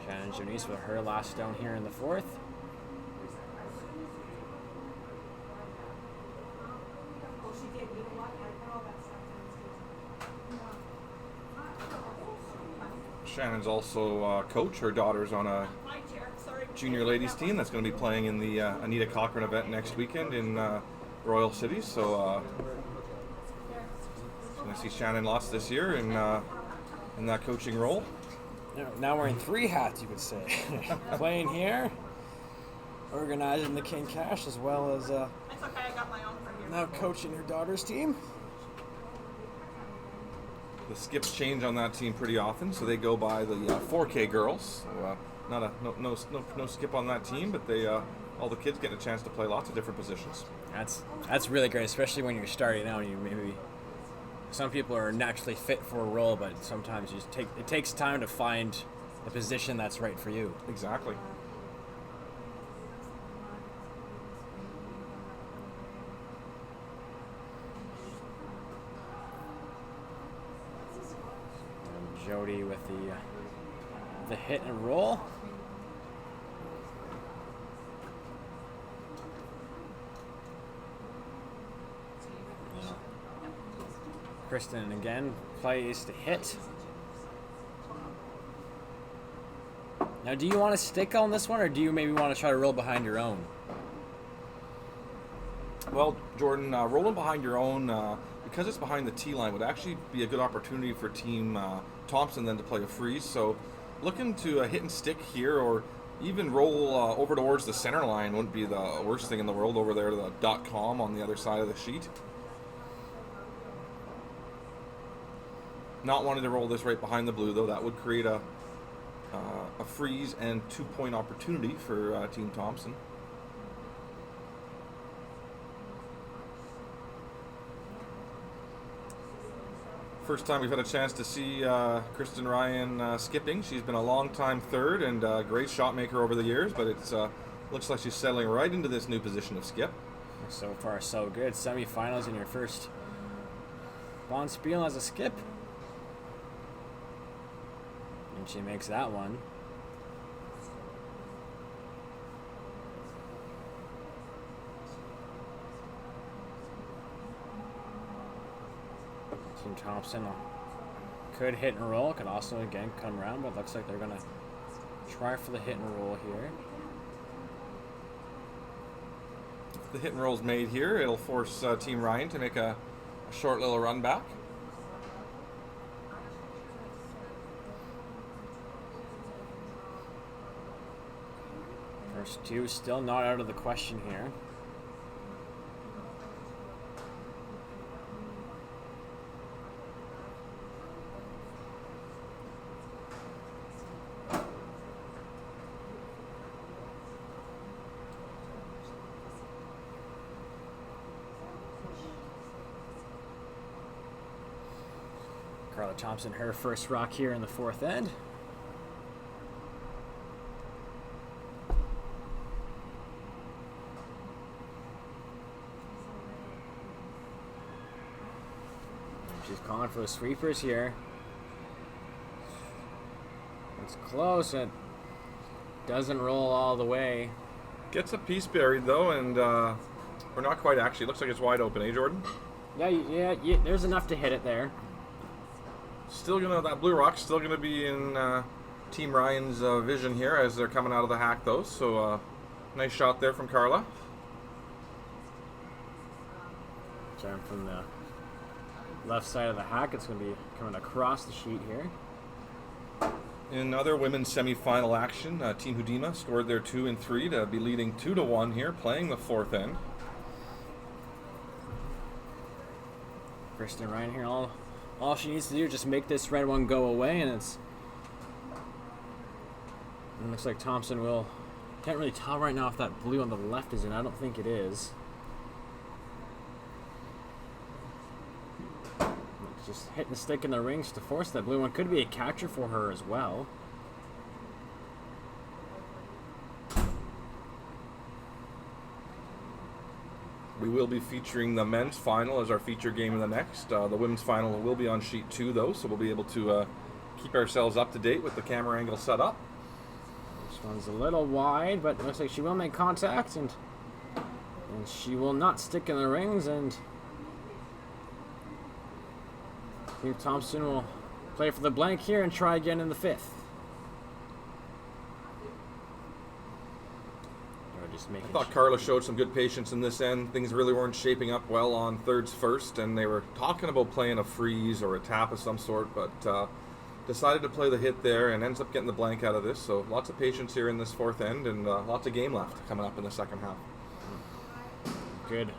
Shannon Jonice with her last stone here in the 4th. Shannon's also coach. Her daughter's on a junior ladies team that's going to be playing in the Anita Cochran event next weekend in Royal City. So going to see Shannon lots this year in that coaching role. Now wearing 3 hats, you could say. Playing here, organizing the King Cash, as well as It's okay, I got my own from here. now coaching her daughter's team. The skips change on that team pretty often, so they go by the 4K girls. So, no skip on that team, but they all the kids get a chance to play lots of different positions. That's really great, especially when you're starting out. You maybe some people are naturally fit for a role, but sometimes it takes time to find the position that's right for you. Exactly. And Jody with the hit and roll. Kristen again plays to hit. Now, do you want to stick on this one, or do you maybe want to try to roll behind your own? Well, Jordan, rolling behind your own, because it's behind the tee line, would actually be a good opportunity for Team Thompson then to play a freeze. So looking to hit and stick here, or even roll over towards the center line wouldn't be the worst thing in the world over there to the .com on the other side of the sheet. Not wanting to roll this right behind the blue, though. That would create a freeze and 2-point opportunity for Team Thompson. First time we've had a chance to see Kristen Ryan skipping. She's been a long-time third and a great shot maker over the years, but it's looks like she's settling right into this new position of skip. So far, so good. Semifinals in your first Bond Spiel as a skip. And she makes that one. Team Thompson could hit and roll, could also again come around, but it looks like they're gonna try for the hit and roll here. If the hit and roll's made here, it'll force Team Ryan to make a short little run back. First two still not out of the question here. Carla Thompson, her first rock here in the fourth end. She's calling for the sweepers here. It's close. It doesn't roll all the way. Gets a piece buried though, and we're not quite actually. Looks like it's wide open, eh, Jordan? Yeah, there's enough to hit it there. Still that blue rock's still gonna be in Team Ryan's vision here as they're coming out of the hack though. So nice shot there from Carla. Turn from the left side of the hack. It's going to be coming across the sheet here. In other women's semi-final action, Team Hudima scored their 2 and 3 to be leading 2-1 here, playing the fourth end. Kristen Ryan here. All she needs to do is just make this red one go away, and it looks like Thompson will. Can't really tell right now if that blue on the left is in. I don't think it is. Just hitting the stick in the rings to force that blue one. Could be a catcher for her as well. We will be featuring the men's final as our feature game in the next. The women's final will be on sheet 2 though, so we'll be able to keep ourselves up to date with the camera angle set up. This one's a little wide, but it looks like she will make contact, and she will not stick in the rings, and Team Thompson will play for the blank here and try again in the fifth. I thought Carla showed some good patience in this end. Things really weren't shaping up well on thirds first, and they were talking about playing a freeze or a tap of some sort, but decided to play the hit there and ends up getting the blank out of this. So lots of patience here in this fourth end, and lots of game left coming up in the second half. Good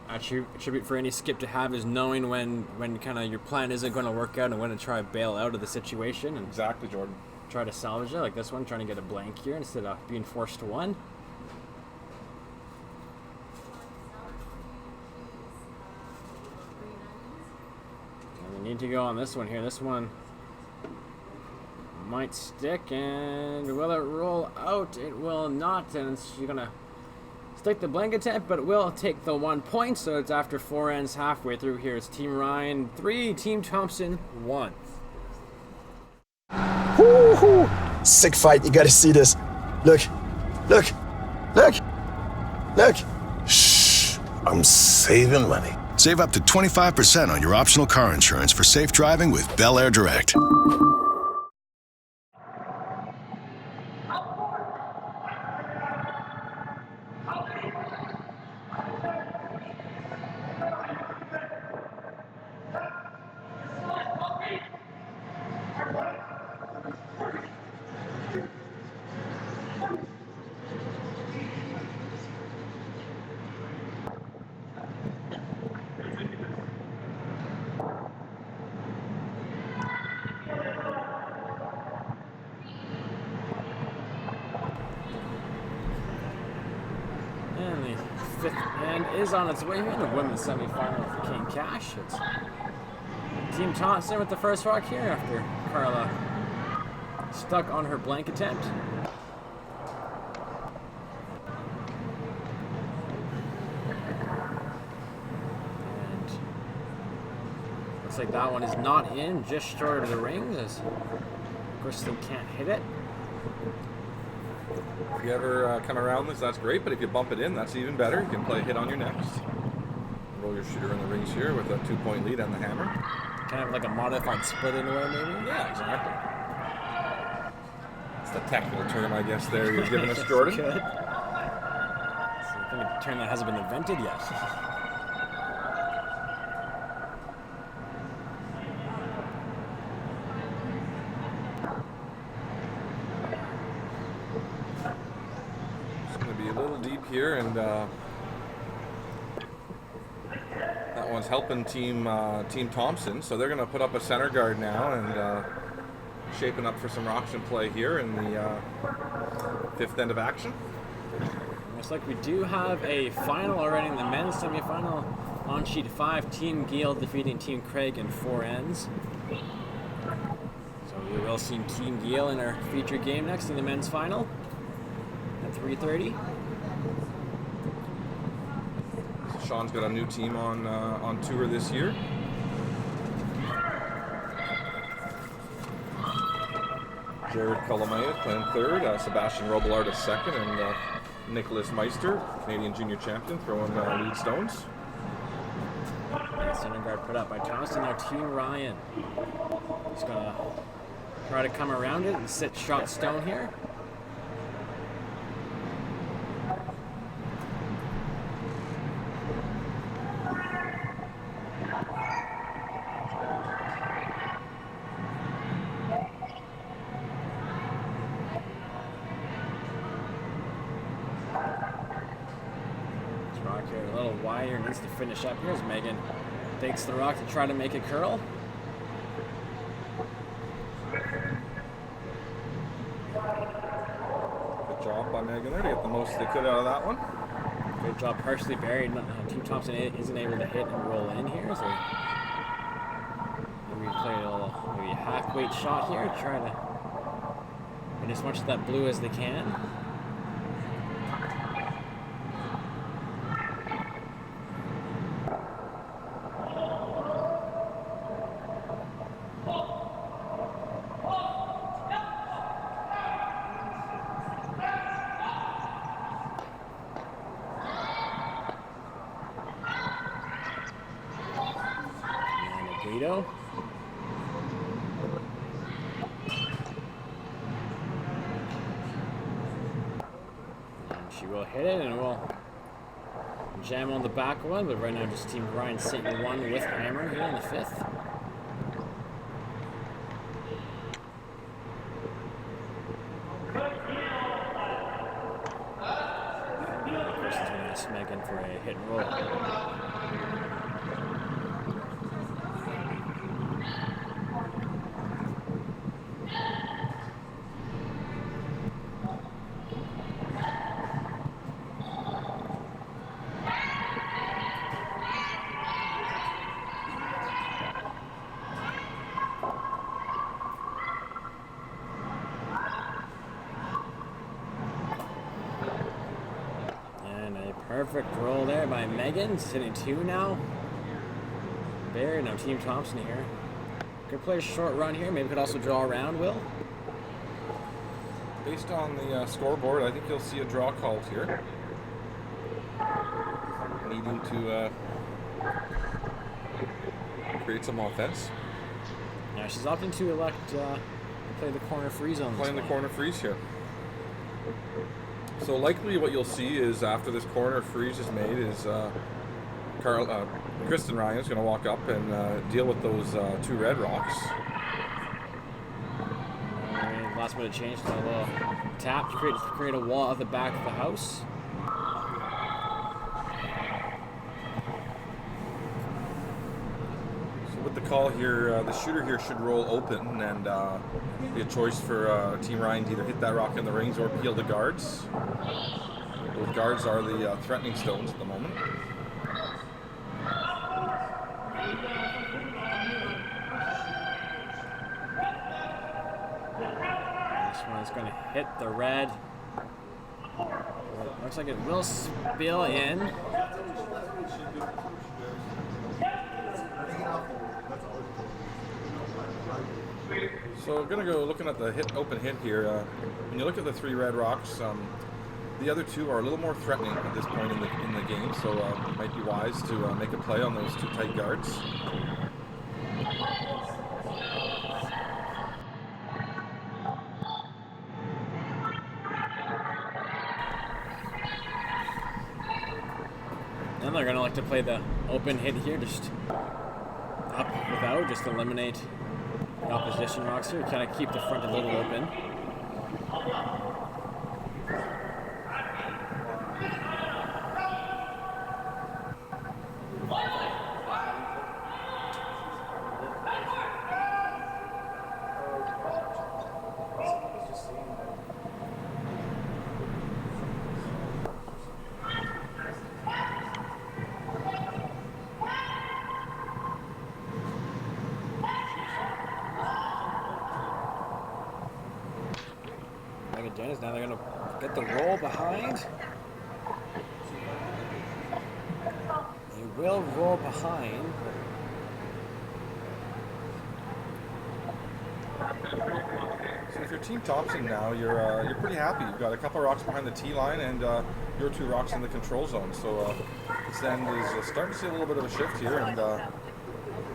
attribute for any skip to have is knowing when kind of your plan isn't going to work out and when to try to bail out of the situation and exactly, Jordan. Try to salvage it, like this one, trying to get a blank here instead of being forced to one. And we need to go on this one here. This one Might stick, and will it roll out? It will not, and she's gonna stick the blanket attempt, but will take the 1 point, so it's after 4 ends halfway through here. It's Team Ryan 3, Team Thompson 1. Woo-hoo. Sick fight, you gotta see this. Look, look, look, look. Shh. I'm saving money. Save up to 25% on your optional car insurance for safe driving with Bel Air Direct. And the 5th end is on its way here in the women's semifinal for King Cash. It's Team Thompson with the first rock here after Carla stuck on her blank attempt. And looks like that one is not in, just short of the rings as Kristen can't hit it. If you ever come around this, that's great, but if you bump it in, that's even better. You can play a hit on your next. Roll your shooter in the rings here with a 2-point lead on the hammer. Kind of like a modified split in a way, maybe? Yeah, exactly. It's the technical term, I guess, there you're giving us, Jordan. Good. So I think a term that hasn't been invented yet. It's going to be a little deep here, and that one's helping Team Thompson, so they're going to put up a center guard now and shaping up for some auction play here in the 5th end of action. Looks like we do have a final already in the men's semifinal on sheet 5. Team Gill defeating Team Craig in 4 ends. So we will see Team Gill in our featured game next in the men's final at 3:30. Sean's got a new team on tour this year. Jared Colomea playing third, Sebastian Robillard is second, and Nicholas Meister, Canadian junior champion, throwing lead stones. Center guard put up by Thompson. Now Team Ryan. He's gonna try to come around it and sit shot stone here. Rock here a little wider, needs to finish up. Here's Megan. Takes the rock to try to make it curl. Good job by Megan there to get the most they could out of that one. Good job, partially buried. Team Thompson isn't able to hit and roll in here, so maybe we played a little maybe half-weight shot here to try to get as much of that blue as they can. And she will hit it and will jam on the back one, but right now just Team Ryan sitting one with hammer here in the 5th. Kristen's going to ask Megan for a hit and roll. Perfect roll there by Megan, sitting 2 now. Barry, no, Team Thompson here. Could play a short run here, maybe could also draw around, Will. Based on the scoreboard, I think you'll see a draw called here. Needing to create some offense. Yeah, she's opting to elect to play the corner free zone. Playing the corner freeze here. So likely what you'll see is after this corner freeze is made is Kristen Ryan is going to walk up and deal with those 2 red rocks. Last minute change to a little tap to create a wall at the back of the house. So with the call here, the shooter here should roll open and be a choice for Team Ryan to either hit that rock in the rings or peel the guards. Those guards are the threatening stones at the moment. This one's going to hit the red. Looks like it will spill in. So we're going to go looking at the open hit here. When you look at the 3 red rocks, the other 2 are a little more threatening at this point in the game, so it might be wise to make a play on those 2 tight guards. And they're going to like to play the open hit here, just up without, just eliminate the opposition rocks here, kind of keep the front a little open. Now they're going to get the roll behind. They will roll behind. So if you're Team Thompson now, you're pretty happy. You've got a couple of rocks behind the tee line and your 2 rocks in the control zone. So this end is starting to see a little bit of a shift here, and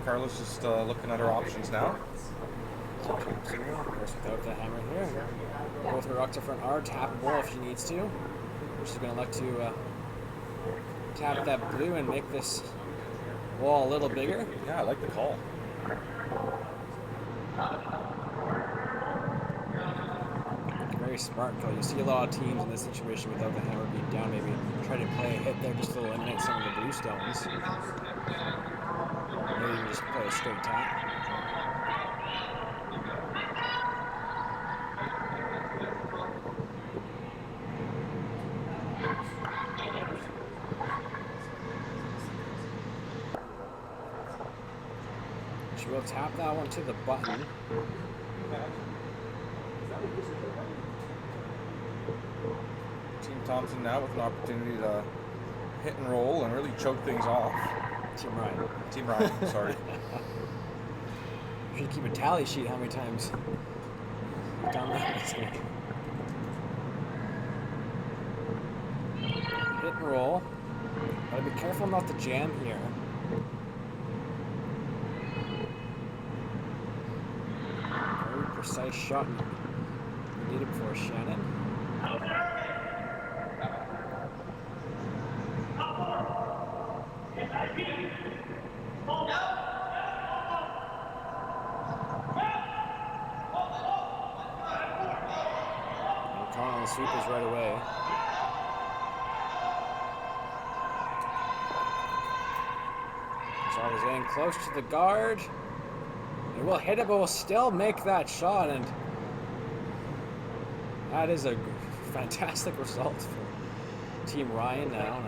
Carla's just looking at her options now. Of course, without the hammer here. Both her rocks up front are tappable if she needs to. She's going to like to tap that blue and make this wall a little bigger. Yeah, I like the call. Very smart call. You see a lot of teams in this situation without the hammer being down, maybe try to play a hit there just to eliminate some of the blue stones. Maybe you just play a straight tap. We'll tap that one to the button. Team Thompson now with an opportunity to hit and roll and really choke things off. Team Ryan. Team Ryan, sorry. You should keep a tally sheet how many times you've done that. Hit and roll. Gotta be careful not to jam here. Precise shot. We did it before Shannon. And calling on the sweepers right away. Shot is getting close to the guard. It will hit it, but will still make that shot, and that is a fantastic result for Team Ryan now.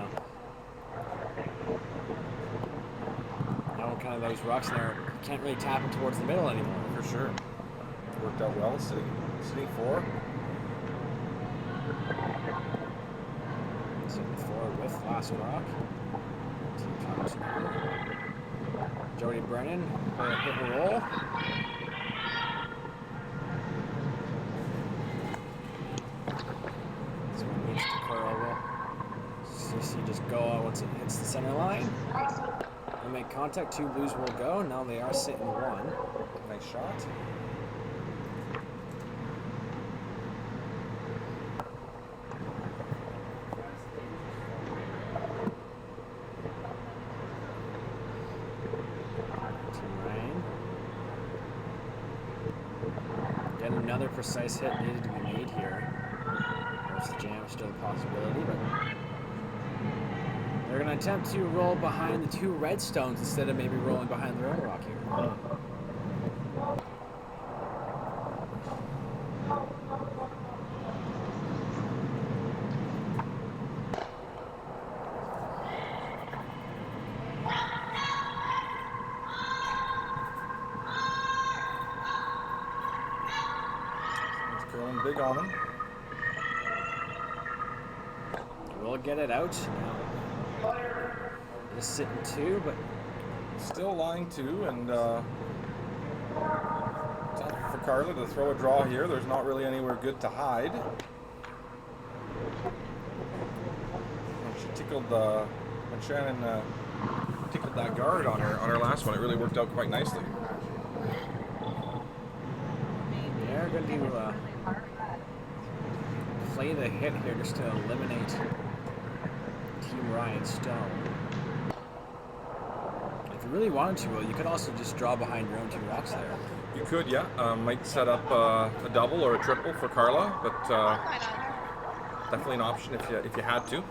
Now kind of those rocks in there, can't really tap it towards the middle anymore. For sure. Worked out well, sitting 4. Sitting 4 with last rock. Team Thompson here. Jody Brennan, hit and roll. This one needs to curl. CC just go out once it hits the center line. They'll make contact. 2 blues will go. Now they are sitting 1. Nice shot. Again, another precise hit needed to be made here. There's the jam, still a possibility, but they're going to attempt to roll behind the 2 red stones instead of maybe rolling behind the red rock here. Curling big on him. We'll get it out. Just sitting 2, but Still lying 2, and tough for Carla to throw a draw here. There's not really anywhere good to hide. When she tickled when Shannon tickled that guard on her last one, it really worked out quite nicely. they're going to play the hit here just to eliminate Team Ryan Stone. If you really wanted to, you could also just draw behind your own 2 rocks there. You could, yeah. Might set up a double or a triple for Carla, but definitely an option if you had to.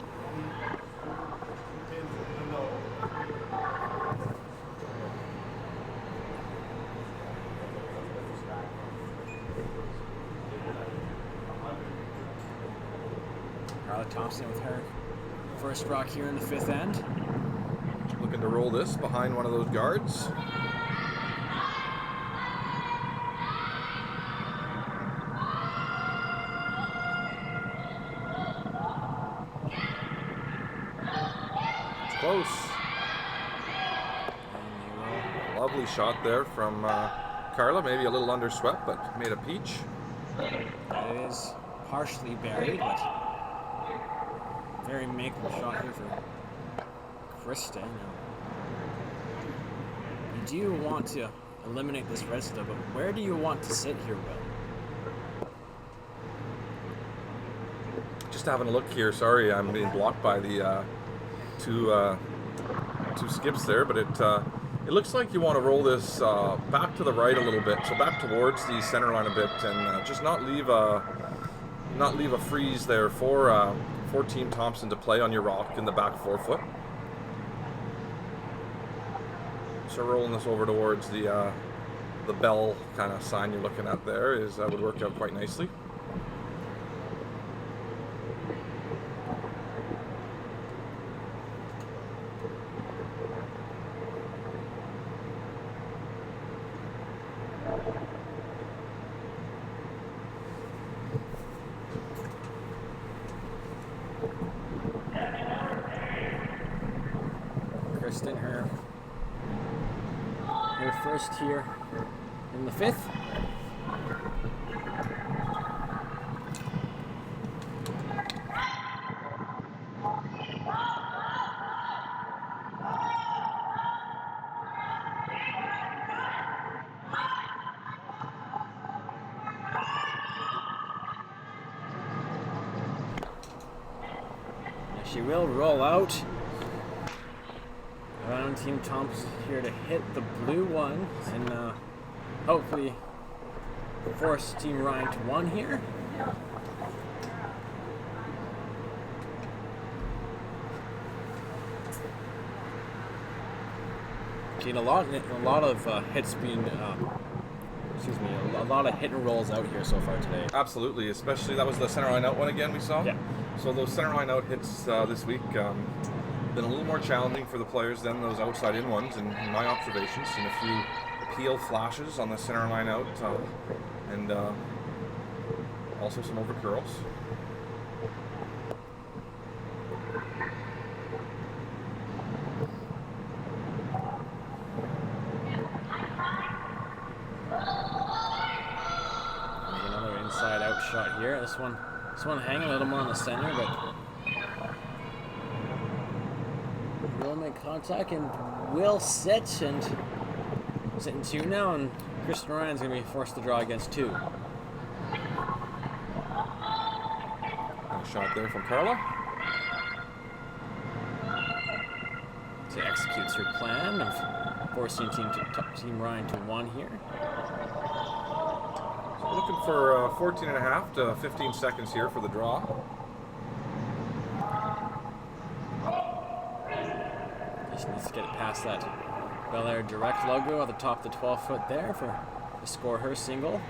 Carla Thompson with her first rock here in the 5th end. Looking to roll this behind one of those guards. It's close. Lovely shot there from Carla. Maybe a little underswept, but made a peach. It is partially buried, but very makeable shot here for Kristen. You do want to eliminate this red stuff, but where do you want to sit here, Will? Just having a look here. Sorry, I'm being blocked by the two skips there, but it looks like you want to roll this back to the right a little bit, so back towards the center line a bit, and just not leave a freeze there for Team Thompson to play on your rock in the back 4 foot. So rolling this over towards the bell kind of sign you're looking at there would work out quite nicely. Kristen, her first here in the 5th. She will roll out. Around Team Thompson here to hit the blue one and hopefully force Team Ryan to 1 here. Getting a lot of hits being, a lot of hit and rolls out here so far today. Absolutely, especially that was the center line out one again we saw. Yeah. So those center line out hits this week been a little more challenging for the players than those outside in ones, in my observations. Seen a few peel flashes on the center line out, and also some over curls. here. This one hanging a little more on the center, but will make contact and will sit, and sitting 2 now, and Kristen Ryan's going to be forced to draw against 2. Nice shot there from Carla. So executes her plan of forcing Team Ryan to 1 here. So looking for 14 and a half to 15 seconds here for the draw. Just needs to get it past that Bel Air Direct logo at the top of the 12-foot there to score her single.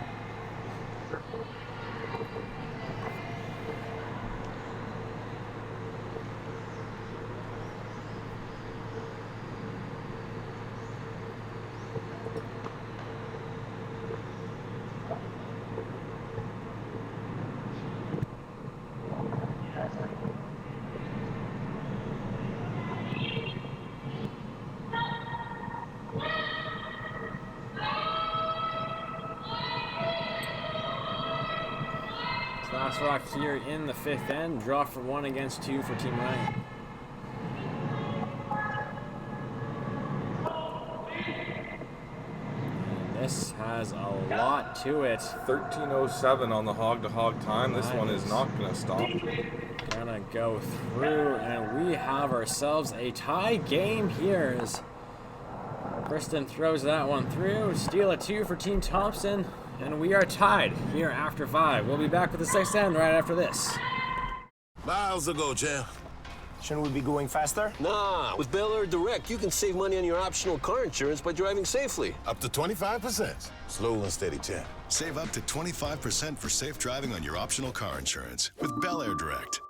Last rock here in the 5th end. Draw for 1 against 2 for Team Ryan. And this has a lot to it. 13:07 on the hog-to-hog time. This one is not going to stop. Gonna go through, and we have ourselves a tie game here as Kristen throws that one through. Steal a 2 for Team Thompson. And we are tied here after 5. We'll be back with the 6th end right after this. Miles ago, champ. Shouldn't we be going faster? Nah, with Bel Air Direct, you can save money on your optional car insurance by driving safely. Up to 25%. Slow and steady, champ. Save up to 25% for safe driving on your optional car insurance with Bel Air Direct.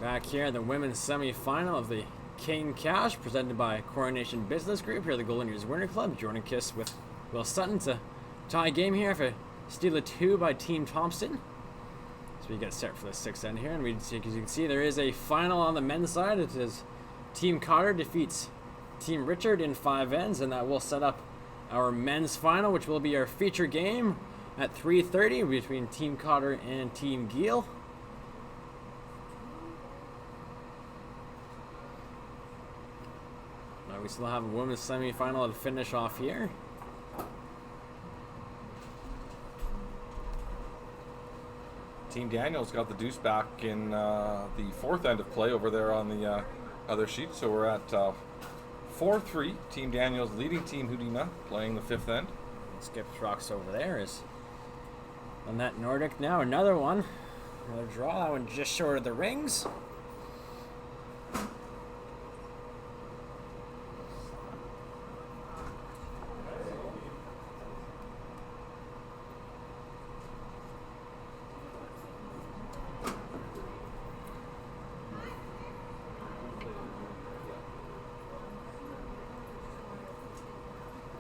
Back here in the women's semi-final of the King Cash, presented by Coronation Business Group. Here at the Golden Years Winter Club. Jordan Kiss with Will Sutton to tie game here for Steal a 2 by Team Thompson. So we get set for the 6th end here, and as you can see, there is a final on the men's side. It is Team Cotter defeats Team Richard in 5 ends, and that will set up our men's final, which will be our feature game at 3:30 between Team Cotter and Team Giel. We still have a women's semi-final to finish off here. Team Daniels got the deuce back in the 4th end of play over there on the other sheet. So we're at 4-3. Team Daniels leading Team Houdina playing the 5th end. Skip rocks over there is on that Nordic now. Another one. Another draw. That one just short of the rings.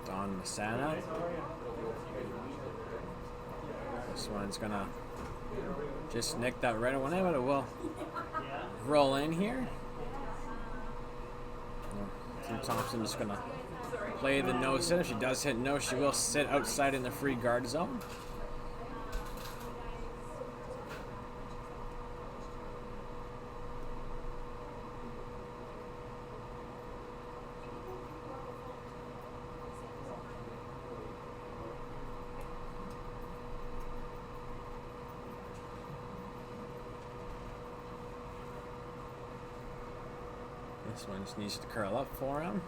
Don Masana. This one's gonna just nick that right away, but it will roll in here. Team Thompson just gonna play the no sit. If she does hit no, she will sit outside in the free guard zone. This one just needs to curl up for him.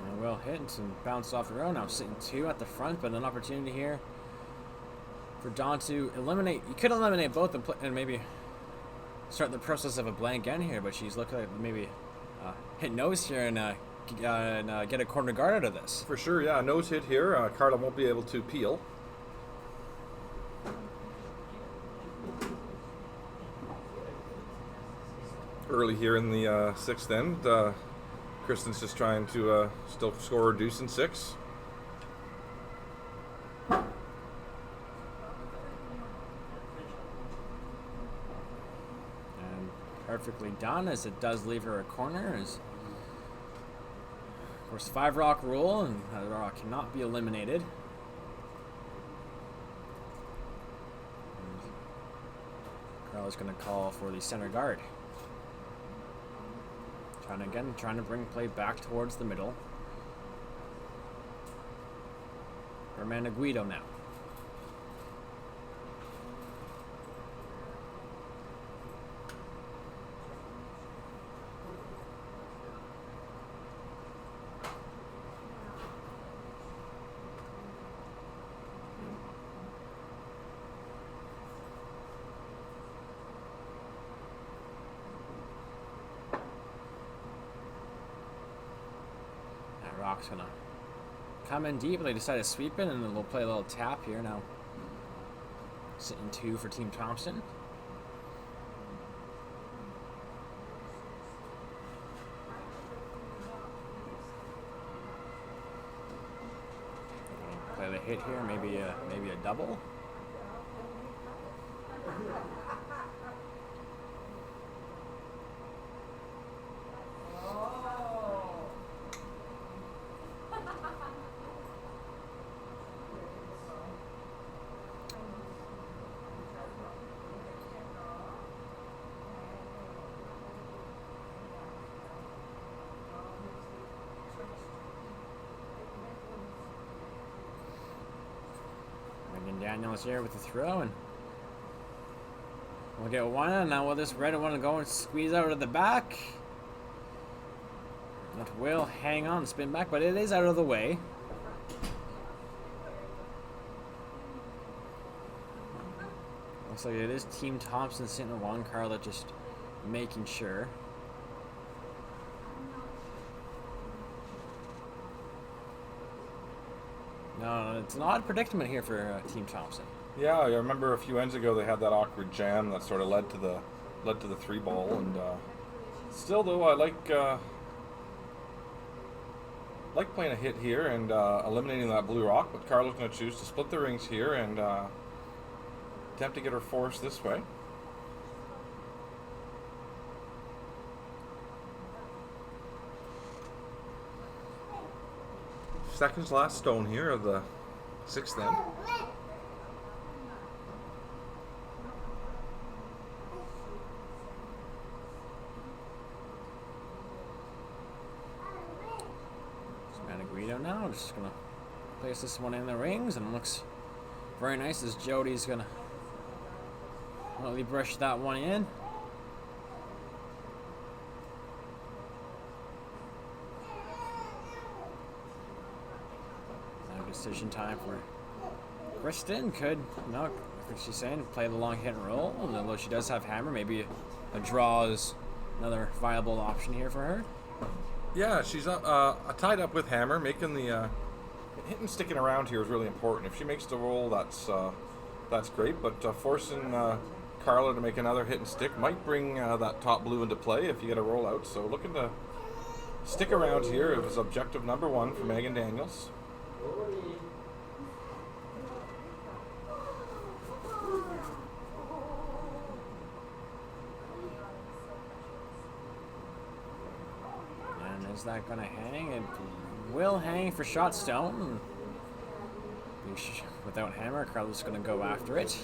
And will hit and bounce off the row. Now sitting 2 at the front, but an opportunity here for Dawn to eliminate. You could eliminate both and maybe start the process of a blank end here, but she's looking like maybe hit nose here and get a corner guard out of this. For sure, yeah. Nose hit here. Carla won't be able to peel. Early here in the 6th end, Kristen's just trying to still score a deuce in 6. perfectly done, as it does leave her a corner. As of course, 5 rock rule, and the rock cannot be eliminated. Carla's going to call for the center guard. Trying to bring play back towards the middle. For Amanda Guido now. Rock's gonna come in deep. They decide to sweep it, and then we'll play a little tap here now. Sitting 2 for Team Thompson. Play the hit here, maybe a double. Daniels here with the throw, and we'll get one, and now will this red one to go and squeeze out of the back? It will hang on, spin back, but it is out of the way. Looks like it is Team Thompson sitting at 1, Carla just making sure. No, it's an odd predicament here for Team Thompson. Yeah, I remember a few ends ago they had that awkward jam that sort of led to the 3 ball, and still though I like playing a hit here and eliminating that blue rock, but Carla's going to choose to split the rings here and attempt to get her force this way. Second to last stone here of the 6th end. Amanda Guido now just gonna place this one in the rings, and it looks very nice as Jody's gonna lightly brush that one in. Decision time for Kristen. Could, no, I think she's saying play the long hit and roll, and although she does have hammer, maybe a draw is another viable option here for her. Yeah, she's tied up with hammer, making the hitting sticking around here is really important. If she makes the roll, that's great, but forcing Carla to make another hit and stick might bring that top blue into play if you get a roll out. So looking to stick around here is objective number 1 for Megan Daniels. Is that going to hang? It will hang for shot stone. Without hammer, Carla's going to go after it.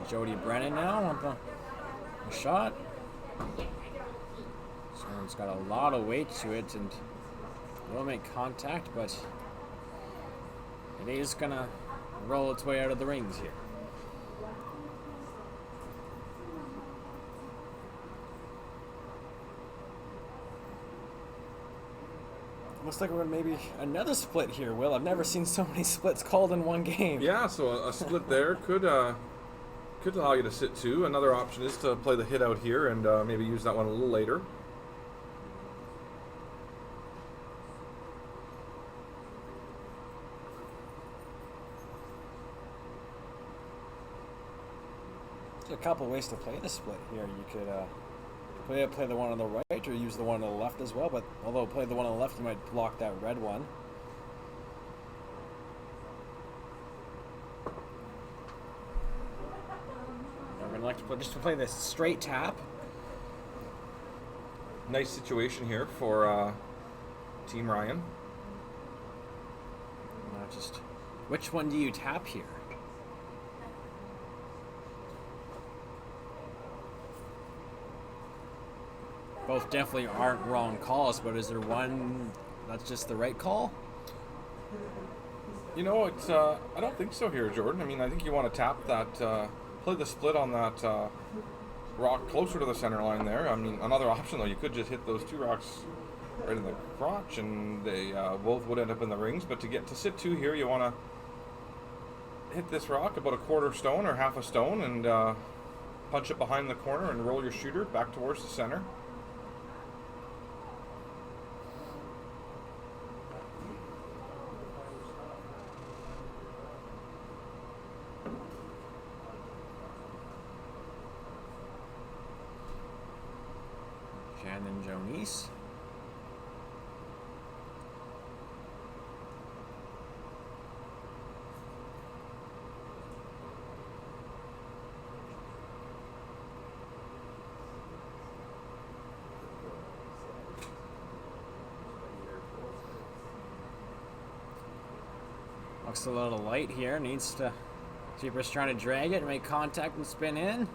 Jody Brennan now on the shot. So it's got a lot of weight to it and will make contact, but it is gonna roll its way out of the rings here. Looks like we're maybe another split here, Will. I've never seen so many splits called in one game. Yeah, so a split there could allow you to sit 2. Another option is to play the hit out here and maybe use that one a little later. couple ways to play the split here. You could play the one on the right or use the one on the left as well, but although play the one on the left, you might block that red one. We're going to like to just to play this straight tap. Nice situation here for Team Ryan. Now just, which one do you tap here? Both definitely aren't wrong calls, but is there one that's just the right call? You know, it's I don't think so here, Jordan. I mean, I think you want to tap that, play the split on that rock closer to the center line there. I mean, another option though, you could just hit those two rocks right in the crotch, and they both would end up in the rings. But to sit two here, you want to hit this rock about a quarter stone or half a stone, and punch it behind the corner and roll your shooter back towards the center. Shannon Jonice. Looks a little light here. Needs to. Keeper's trying to drag it, make contact, and spin in.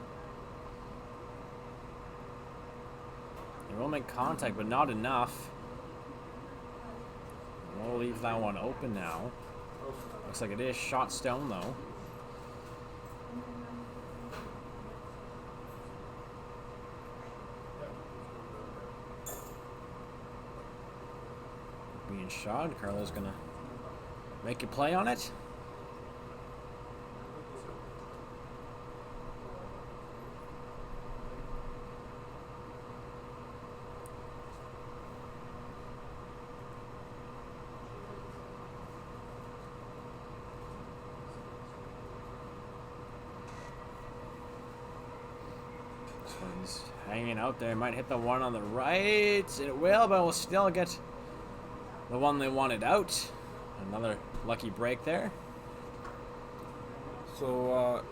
He will make contact, but not enough. We'll leave that one open now. Looks like it is shot stone, though. Being shot. Carlo's gonna make a play on it. He's hanging out there. Might hit the one on the right. It will, but we'll still get the one they wanted out. Another lucky break there. So,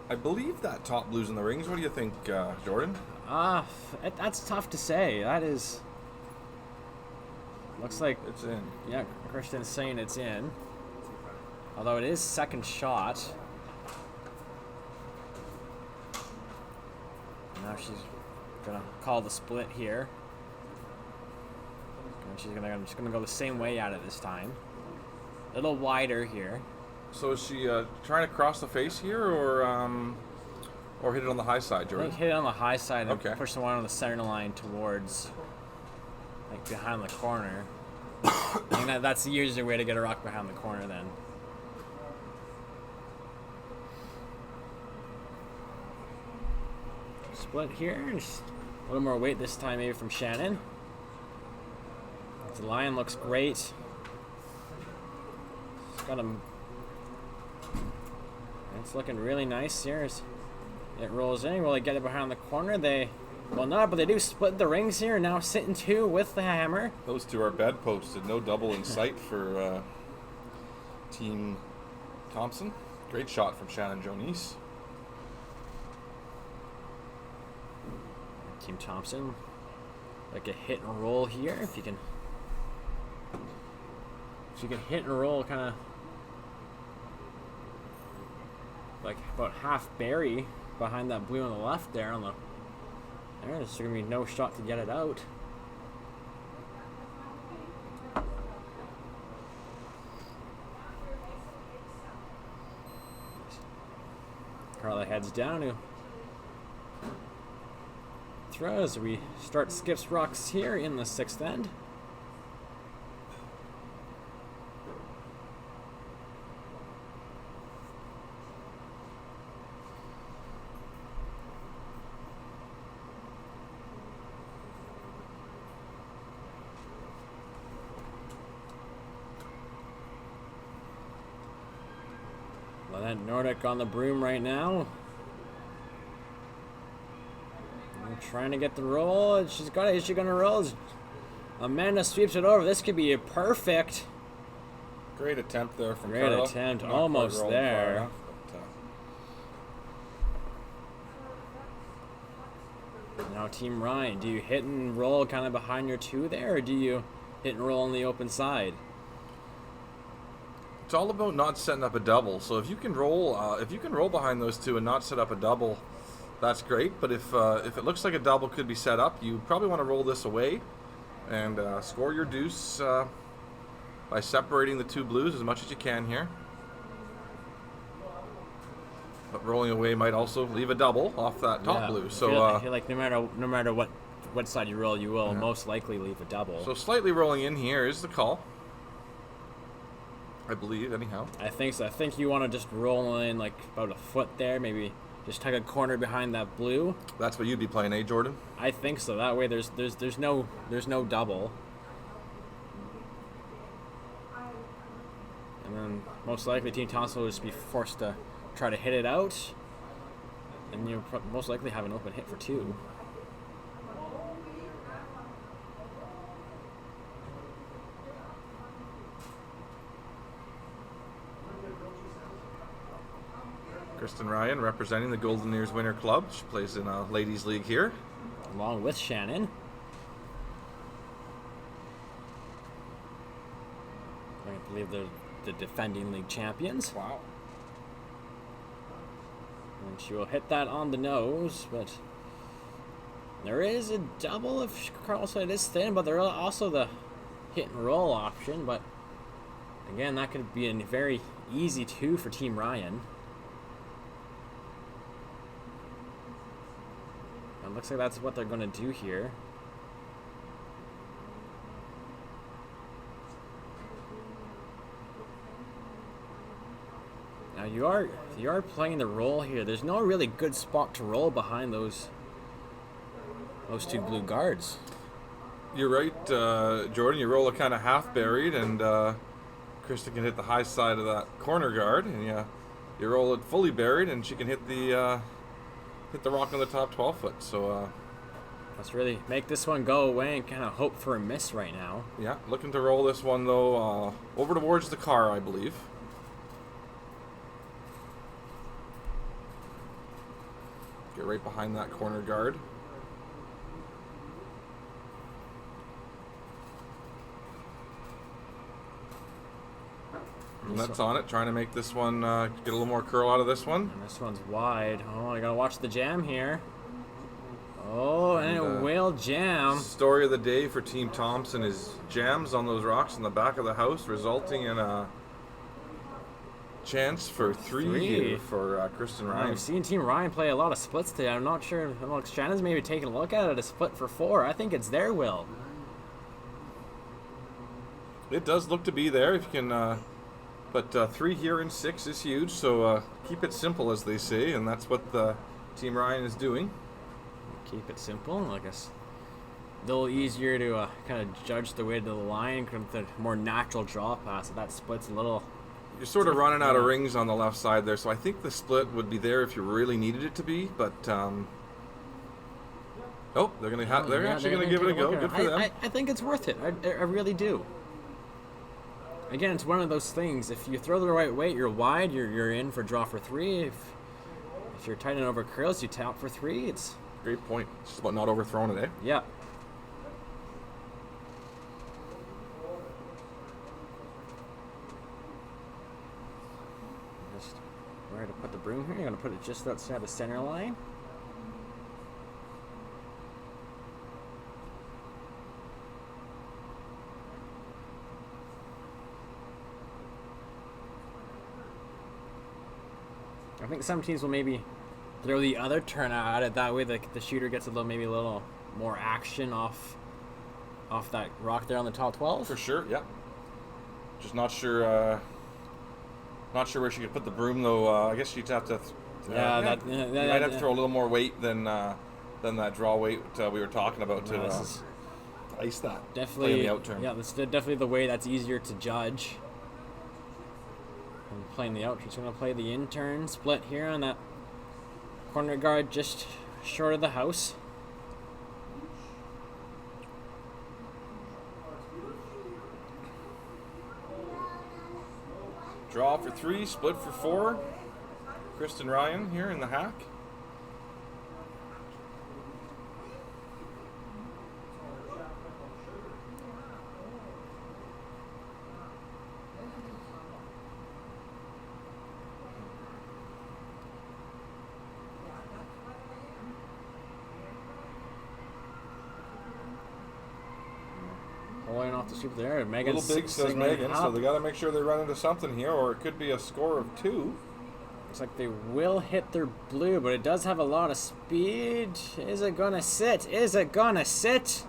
I believe that top blue's in the rings. What do you think, Jordan? That's tough to say. That is... Looks like... It's in. Yeah, Christian's saying it's in. Although it is second shot. Now she's gonna call the split here. And she's just gonna go the same way at it this time. A little wider here. So is she trying to cross the face here, or hit it on the high side, I Jordan? think hit it on the high side and Okay. push the one on the center line towards, like, behind the corner. I think that's the easier way to get a rock behind the corner then. Split here. Just a little more weight this time maybe from Shannon. The line looks great. Got him. It's looking really nice here as it rolls in. Will they get it behind the corner? They will not, but they do split the rings here. Now sitting two with the hammer. Those two are bed posted. No double in sight for Team Thompson. Great shot from Shannon Jonice. Team Thompson. Like a hit and roll here. If you can hit and roll kind of like about half berry behind that blue on the left there on the there's gonna be no shot to get it out. Carla heads down to throw as we start skips rocks here in the sixth end. That Nordic on the broom right now. trying to get the roll. She's got it. Is she going to roll? Amanda sweeps it over. This could be a perfect. Great attempt there from Great Carla. attempt. Not quite Almost rolling there. far enough, but, Now Team Ryan, do you hit and roll kind of behind your two there, or do you hit and roll on the open side? it's all about not setting up a double. So if you can roll behind those two and not set up a double, that's great. But if it looks like a double could be set up, you probably want to roll this away and score your deuce by separating the two blues as much as you can here. But rolling away might also leave a double off that top blue. So I feel like no matter what side you roll, you will most likely leave a double. so slightly rolling in here is the call, I believe. Anyhow, I think so. I think you want to just roll in like about a foot there, maybe just tuck a corner behind that blue. that's what you'd be playing, eh, Jordan? I think so. That way, there's no double, and then most likely Team Thompson will just be forced to try to hit it out, and you'll most likely have an open hit for two. Kristen Ryan representing the Golden Ears Winter Club. She plays in a ladies' league here. Along with Shannon. I believe they're the defending league champions. Wow. And she will hit that on the nose, but there is a double if Carl said it is thin, but there are also the hit and roll option. But again, that could be a very easy two for Team Ryan. It looks like that's what they're going to do here. Now you are playing the roll here. There's no really good spot to roll behind those two blue guards. You're right, Jordan. You roll it kind of half buried, and Krista can hit the high side of that corner guard, and you roll it fully buried, and she can hit the rock on the top 12 foot. So let's really make this one go away and kind of hope for a miss right now. yeah, looking to roll this one though over towards the car, I believe. Get right behind that corner guard. And that's on it, trying to make this one, get a little more curl out of this one. And this one's wide. Oh, I gotta watch the jam here. Oh, and it will jam. Story of the day for Team Thompson is jams on those rocks in the back of the house, resulting in a chance for three here for Kristen Ryan. I've seen Team Ryan play a lot of splits today. I'm not sure. Shannon's maybe taking a look at it, a split for four. I think it's their will. It does look to be there if you can, but 3 here in 6 is huge, so keep it simple, as they say, and that's what Team Ryan is doing. Keep it simple. I guess a little easier to kind of judge the way to the line, with the more natural draw pass. That split's a little. You're sort of running out of rings on the left side there, so I think the split would be there if you really needed it to be, but oh, they're actually gonna give it a go. Good for them. I think it's worth it. I really do. Again, it's one of those things. If you throw the right weight, you're wide. You're in for draw for three. If you're tight and over curls, you tap for three. It's great point. It's just about not overthrowing it, eh? yeah. Just where to put the broom here? You're gonna put it just outside the center line. I think some teams will maybe throw the other turn at it. That way the shooter gets maybe a little more action off that rock there on the top 12. For sure, yeah. Just not sure where she could put the broom though. I guess she'd have to. You might have to throw a little more weight than that draw weight we were talking about to ice that. Definitely play the out turn. Yeah, that's definitely the way that's easier to judge. And playing the out turn, so I'm gonna play the in turn split here on that corner guard just short of the house. Draw for 3, split for 4. Kristen Ryan here in the hack. Pulling off the sweep there. Megan Little big, says Megan, so they got to make sure they run into something here, or it could be a score of 2. Looks like they will hit their blue, but it does have a lot of speed. Is it gonna sit? Is it gonna sit?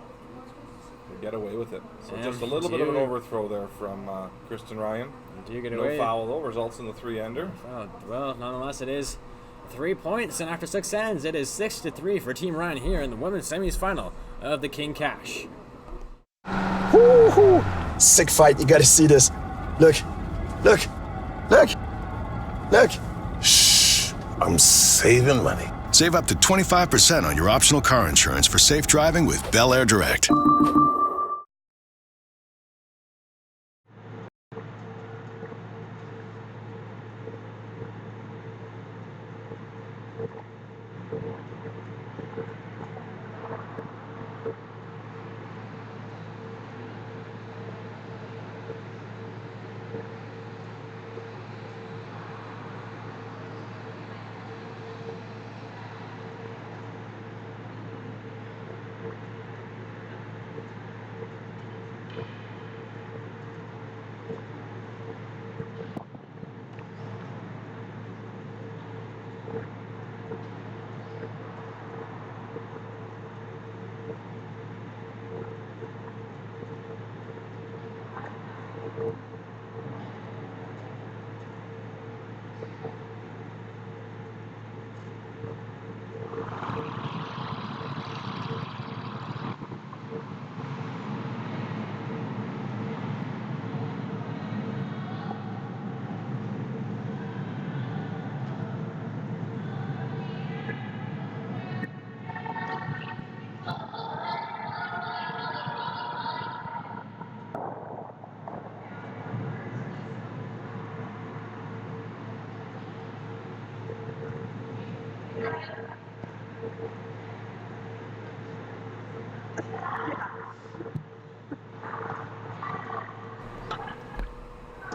They get away with it. So And just a little bit of an overthrow there from Kristen Ryan. Do you get No away? foul though, results in the 3-ender. Oh, well, nonetheless, it is 3 points, and after 6 ends, it is 6-3 for Team Ryan here in the women's semis final of the King Cash. Woo-hoo. Sick fight. You gotta see this. Look. Look. Look. Look. Shh. I'm saving money. Save up to 25% on your optional car insurance for safe driving with Bel Air Direct.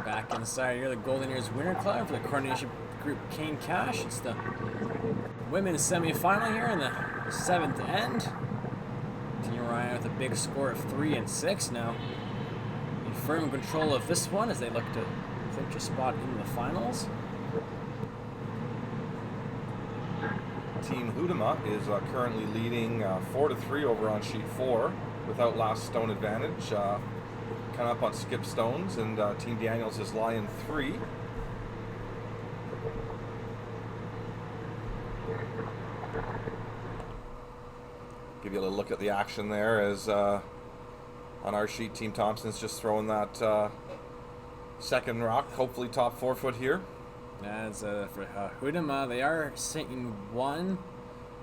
Back inside here, the Golden Ears Winter Club for the Coronation Group King Cash. It's the women's semi-final here in the 7th end. Team Ryan with a big score of 3 and 6 now. In firm control of this one as they look to clinch a spot in the finals. Team Hudema is currently leading 4-3 over on sheet 4 without last stone advantage. Kind of up on skip stones, and Team Daniels is lying 3. Give you a little look at the action there as on our sheet, Team Thompson's just throwing that second rock, hopefully top 4 foot here. As for Hudema, they are sitting 1.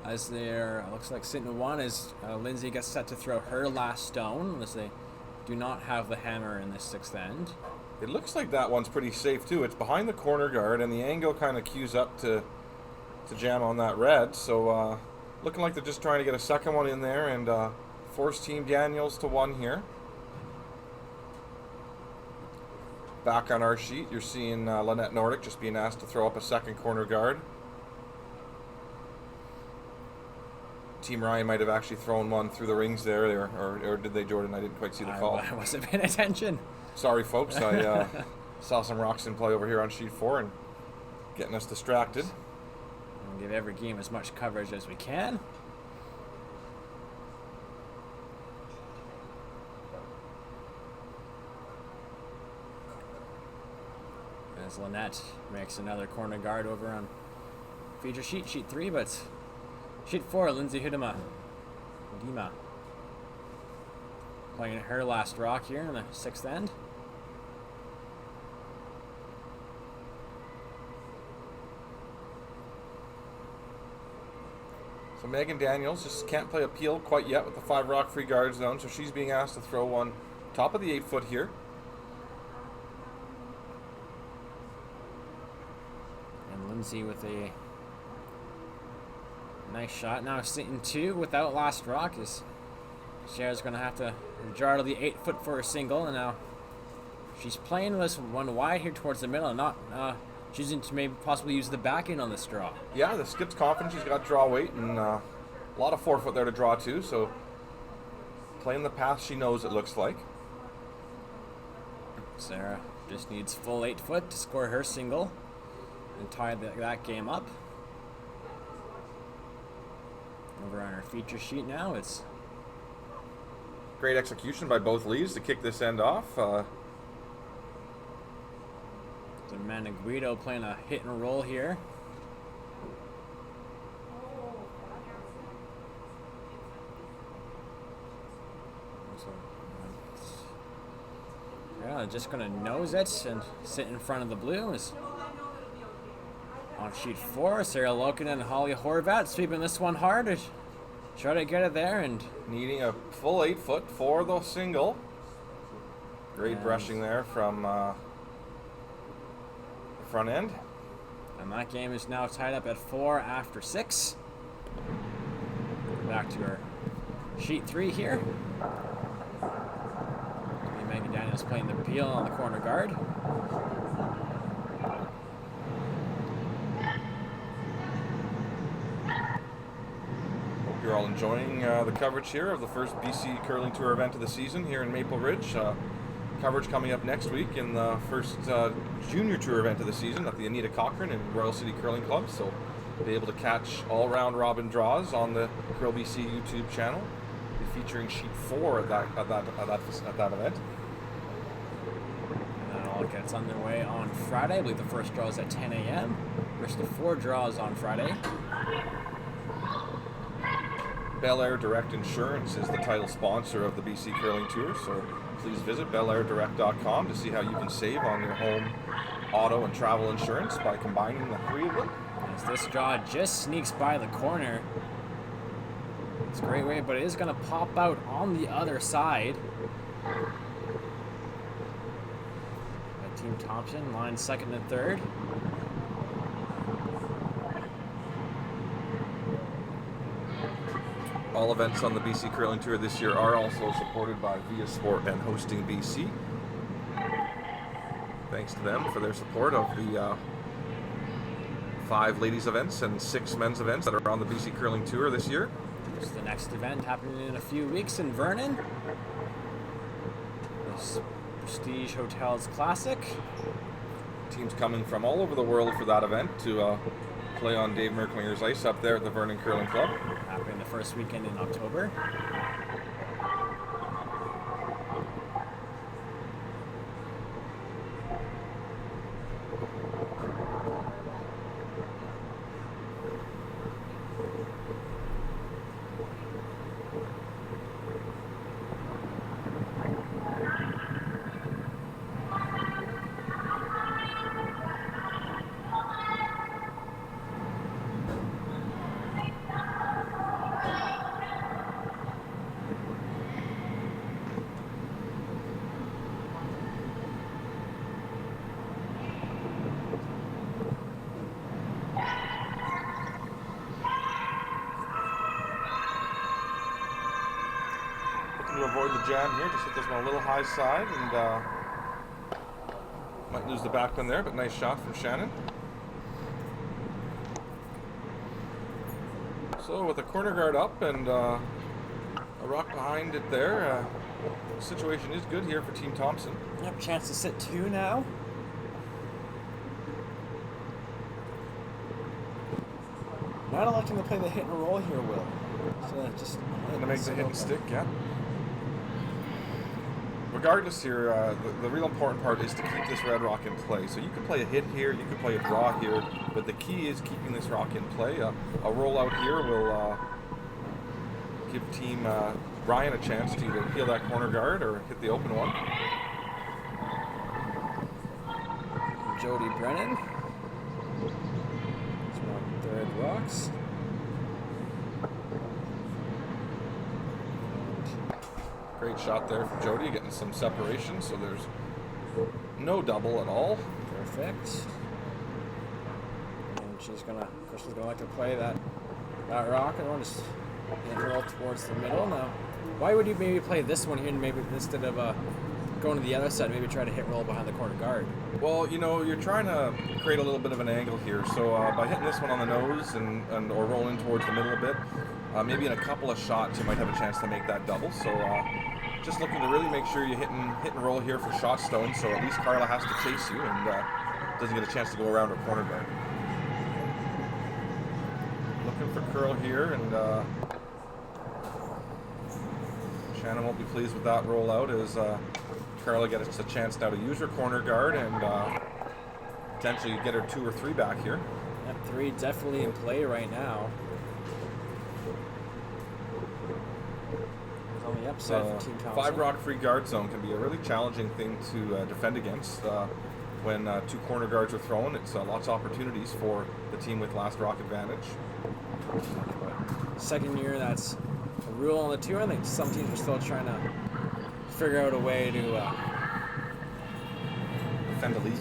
As they're, looks like sitting 1 as Lindsay gets set to throw her last stone, unless they do not have the hammer in this 6th end. It looks like that one's pretty safe too. It's behind the corner guard, and the angle kind of cues up to jam on that red. So looking like they're just trying to get a second one in there and force Team Daniels to 1 here. Back on our sheet, you're seeing Lynette Nordic just being asked to throw up a second corner guard. Team Ryan might have actually thrown one through the rings there, or did they, Jordan? I didn't quite see the call. I wasn't paying attention. Sorry, folks. I saw some rocks in play over here on sheet 4 and getting us distracted. We'll give every game as much coverage as we can. As Lynette makes another corner guard over on feature sheet 3, but sheet 4, Lindsay Hudema playing her last rock here in the 6th end. So Megan Daniels just can't play a peel quite yet with the 5 rock free guard zone, so she's being asked to throw one top of the 8 foot here. Lindsay with a nice shot. Now sitting 2 without last rock is Cher's going to have to jar to the 8-foot for a single, and now she's playing this one wide here towards the middle and not choosing to maybe possibly use the back end on this draw. Yeah, the skip's confident. She's got draw weight and a lot of 4-foot there to draw too, so playing the path she knows, it looks like. Sarah just needs full 8-foot to score her single and tie that game up. Over on our feature sheet now, it's great execution by both leads to kick this end off. Amanda Guido playing a hit and roll here. Yeah, just gonna nose it and sit in front of the blue. Is on sheet 4, Sarah Loken and Holly Horvat sweeping this one hard to try to get it there, and needing a full 8-foot for the single. Great brushing there from the front end. And that game is now tied up at 4 after 6. Back to our sheet 3 here. Megan Daniels playing the peel on the corner guard. Hope you're all enjoying the coverage here of the first BC Curling Tour event of the season here in Maple Ridge. Coverage coming up next week in the first junior tour event of the season at the Anita Cochran and Royal City Curling Club. So be able to catch all round robin draws on the Curl BC YouTube channel. Be featuring sheet 4 at that event. And all gets underway on Friday. I believe the first draw is at 10 a.m. There's the 4 draws on Friday. Bel Air Direct Insurance is the title sponsor of the BC Curling Tour, so please visit belairdirect.com to see how you can save on your home, auto, and travel insurance by combining the 3 of them. As this draw just sneaks by the corner. It's a great way, but it is going to pop out on the other side. By Team Thompson, line 2nd and 3rd. All events on the BC Curling Tour this year are also supported by Via Sport and Hosting BC. Thanks to them for their support of the 5 ladies events and 6 men's events that are on the BC Curling Tour this year. This is the next event happening in a few weeks in Vernon. This Prestige Hotels Classic. Teams coming from all over the world for that event to play on Dave Merklinger's ice up there at the Vernon Curling Club. Happening the first weekend in October. To avoid the jam here, just hit this one a little high side and might lose the backpin there, but nice shot from Shannon. So with a corner guard up and a rock behind it there, the situation is good here for Team Thompson. Yep, chance to sit 2 now. Not electing to play the hit and roll here, Will. So just Gonna make the hit and stick, yeah. Regardless here, the real important part is to keep this red rock in play. So you can play a hit here, you can play a draw here, but the key is keeping this rock in play. A rollout here will give Team Ryan a chance to either peel that corner guard or hit the open one. Jody Brennan. It's on 3rd rocks. Great shot there from Jody, getting some separation, so there's no double at all. Perfect. And Kristen's gonna like to play that rock, and want to roll towards the middle. Now, why would you maybe play this one here, maybe instead of going to the other side, maybe try to hit roll behind the corner guard? Well, you know, you're trying to create a little bit of an angle here. So by hitting this one on the nose and or rolling towards the middle a bit, maybe in a couple of shots you might have a chance to make that double. So just looking to really make sure you hit and roll here for shot stone, so at least Carla has to chase you and doesn't get a chance to go around her corner guard. Looking for curl here, and Shannon won't be pleased with that rollout as Carla gets a chance now to use her corner guard and potentially get her 2 or 3 back here. Yep, 3 definitely in play right now. On the upside for Team Thompson. 5 rock free guard zone can be a really challenging thing to defend against. When 2 corner guards are thrown, it's lots of opportunities for the team with last rock advantage. Second year, that's a rule on the 2. I think some teams are still trying to figure out a way to defend a lead.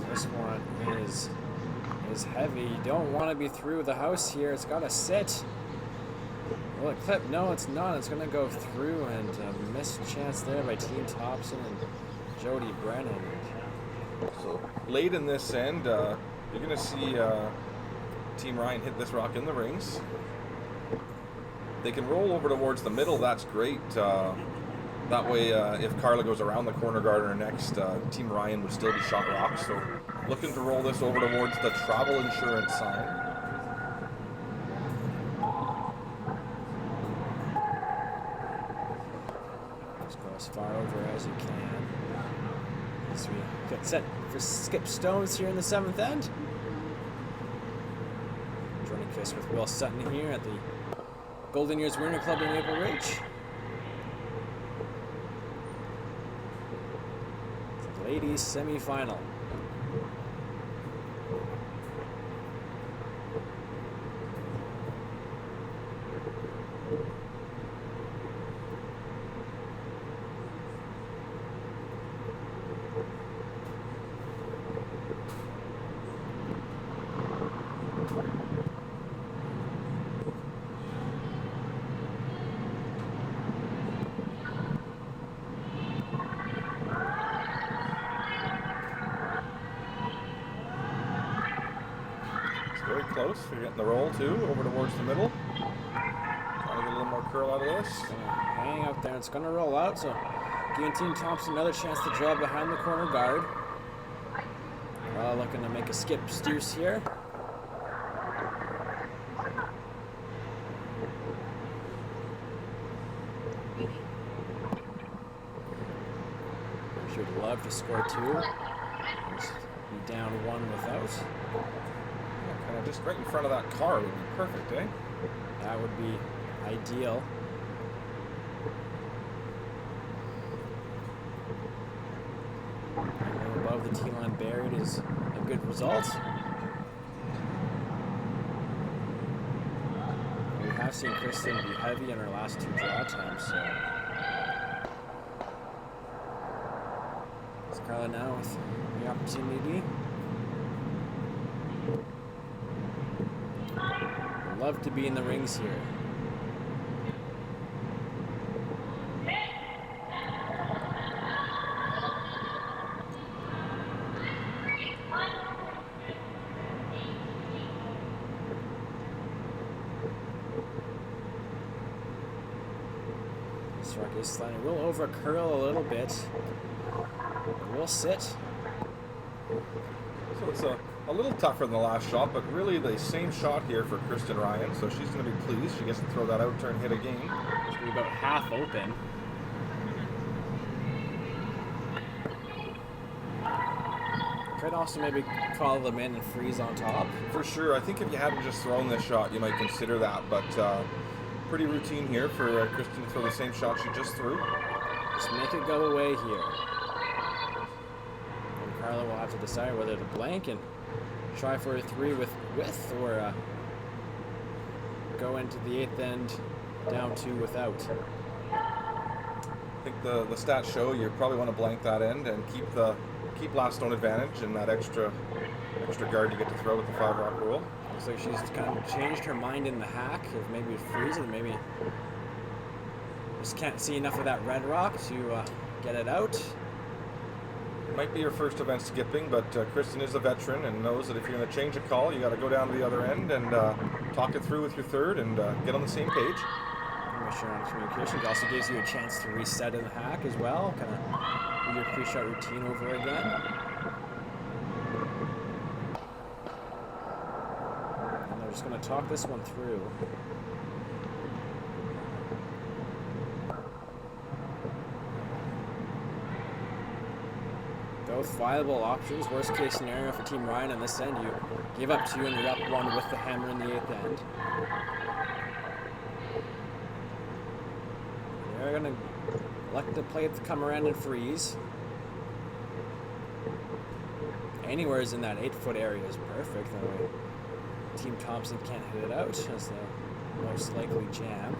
This one is heavy. You don't want to be through the house here. It's got to sit. Will it clip? No, it's not. It's going to go through, and a missed chance there by Team Thompson and Jody Brennan. So late in this end, you're going to see Team Ryan hit this rock in the rings. They can roll over towards the middle. That's great. That way, if Carla goes around the corner guard on her next, Team Ryan would still be shot rocks. So looking to roll this over towards the travel insurance sign. Just go as far over as you can. As we get set for skip stones here in the 7th end. Joining fist with Will Sutton here at the Golden Years Winter Club in Maple Ridge. The ladies semi-final. Very close. They're getting the roll too, over towards the middle. Trying to get a little more curl out of this. It's gonna hang out there. It's gonna roll out. So giving Team Thompson another chance to draw behind the corner guard. Looking to make a skip steers here. Should love to score 2. Just be down 1 without. Kind of just right in front of that car would be perfect, eh? That would be ideal. And above the tee line buried is a good result. We have seen Kristen be heavy in her last 2 draw attempts, so. It's Carla now with the opportunity. Love to be in the rings here. This rock is sliding. We'll over curl a little bit. We'll sit. So it's a little tougher than the last shot, but really the same shot here for Kristen Ryan, so she's going to be pleased. She gets to throw that out, turn, hit again. It's going to be about half open. Could also maybe follow them in and freeze on top. For sure. I think if you hadn't just thrown this shot, you might consider that, but pretty routine here for Kristen to throw the same shot she just threw. Just make it go away here. And Carla will have to decide whether to blank and try for a 3 with width, or go into the 8th end down 2 without. I think the stats show you probably want to blank that end and keep last stone advantage and that extra guard you get to throw with the 5-rock rule. Looks like she's kind of changed her mind in the hack. If maybe freeze it, maybe just can't see enough of that red rock to get it out. Might be your first event skipping, but Kristen is a veteran and knows that if you're going to change a call, you got to go down to the other end and talk it through with your third and get on the same page. Reassuring communication. It also gives you a chance to reset in the hack as well. Kind of do your pre-shot routine over again. And they're just going to talk this one through. Both viable options. Worst case scenario for Team Ryan on this end, you give up 2 and you're up 1 with the hammer in the 8th end. They're gonna elect to play it to come around and freeze. Anywhere's in that 8-foot area is perfect. That way Team Thompson can't hit it out as the most likely jam.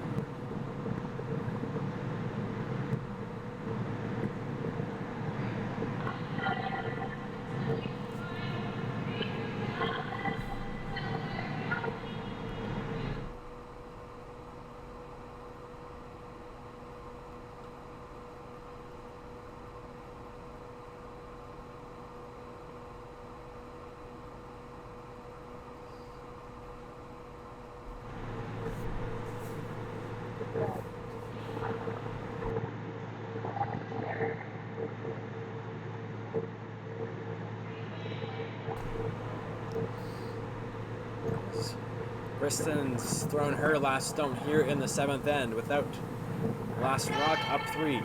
Kristen's thrown her last stone here in the 7th end without last rock, up 3.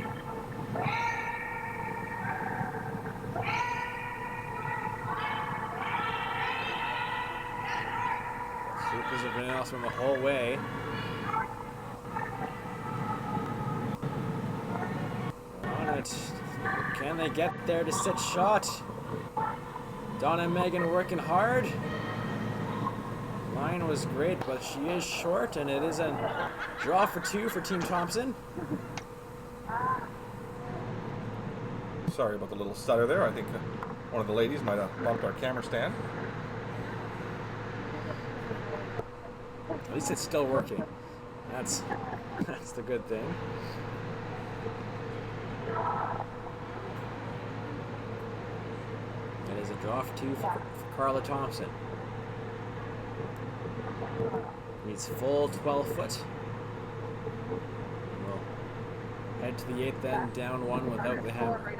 Supers have been awesome the whole way. On it. Can they get there to sit shot? Donna and Megan working hard. Line was great, but she is short, and it is a draw for 2 for Team Thompson. Sorry about the little stutter there. I think one of the ladies might have bumped our camera stand. At least it's still working. That's the good thing. It is a draw for 2 for Carla Thompson. Needs full 12 foot. We'll head to the 8th end, down 1 without the hammer.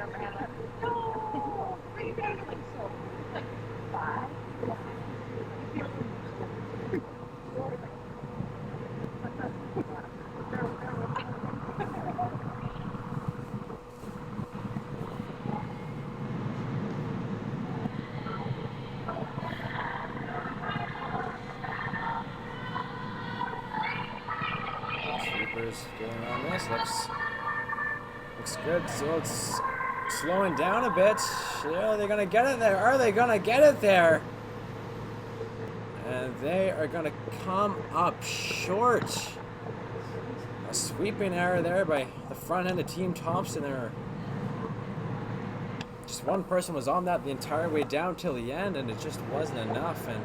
Doing on this looks good. So it's slowing down a bit. Yeah, are they gonna get it there? Are they gonna get it there? And they are gonna come up short. A sweeping error there by the front end of Team Thompson. There, just one person was on that the entire way down till the end, and it just wasn't enough. And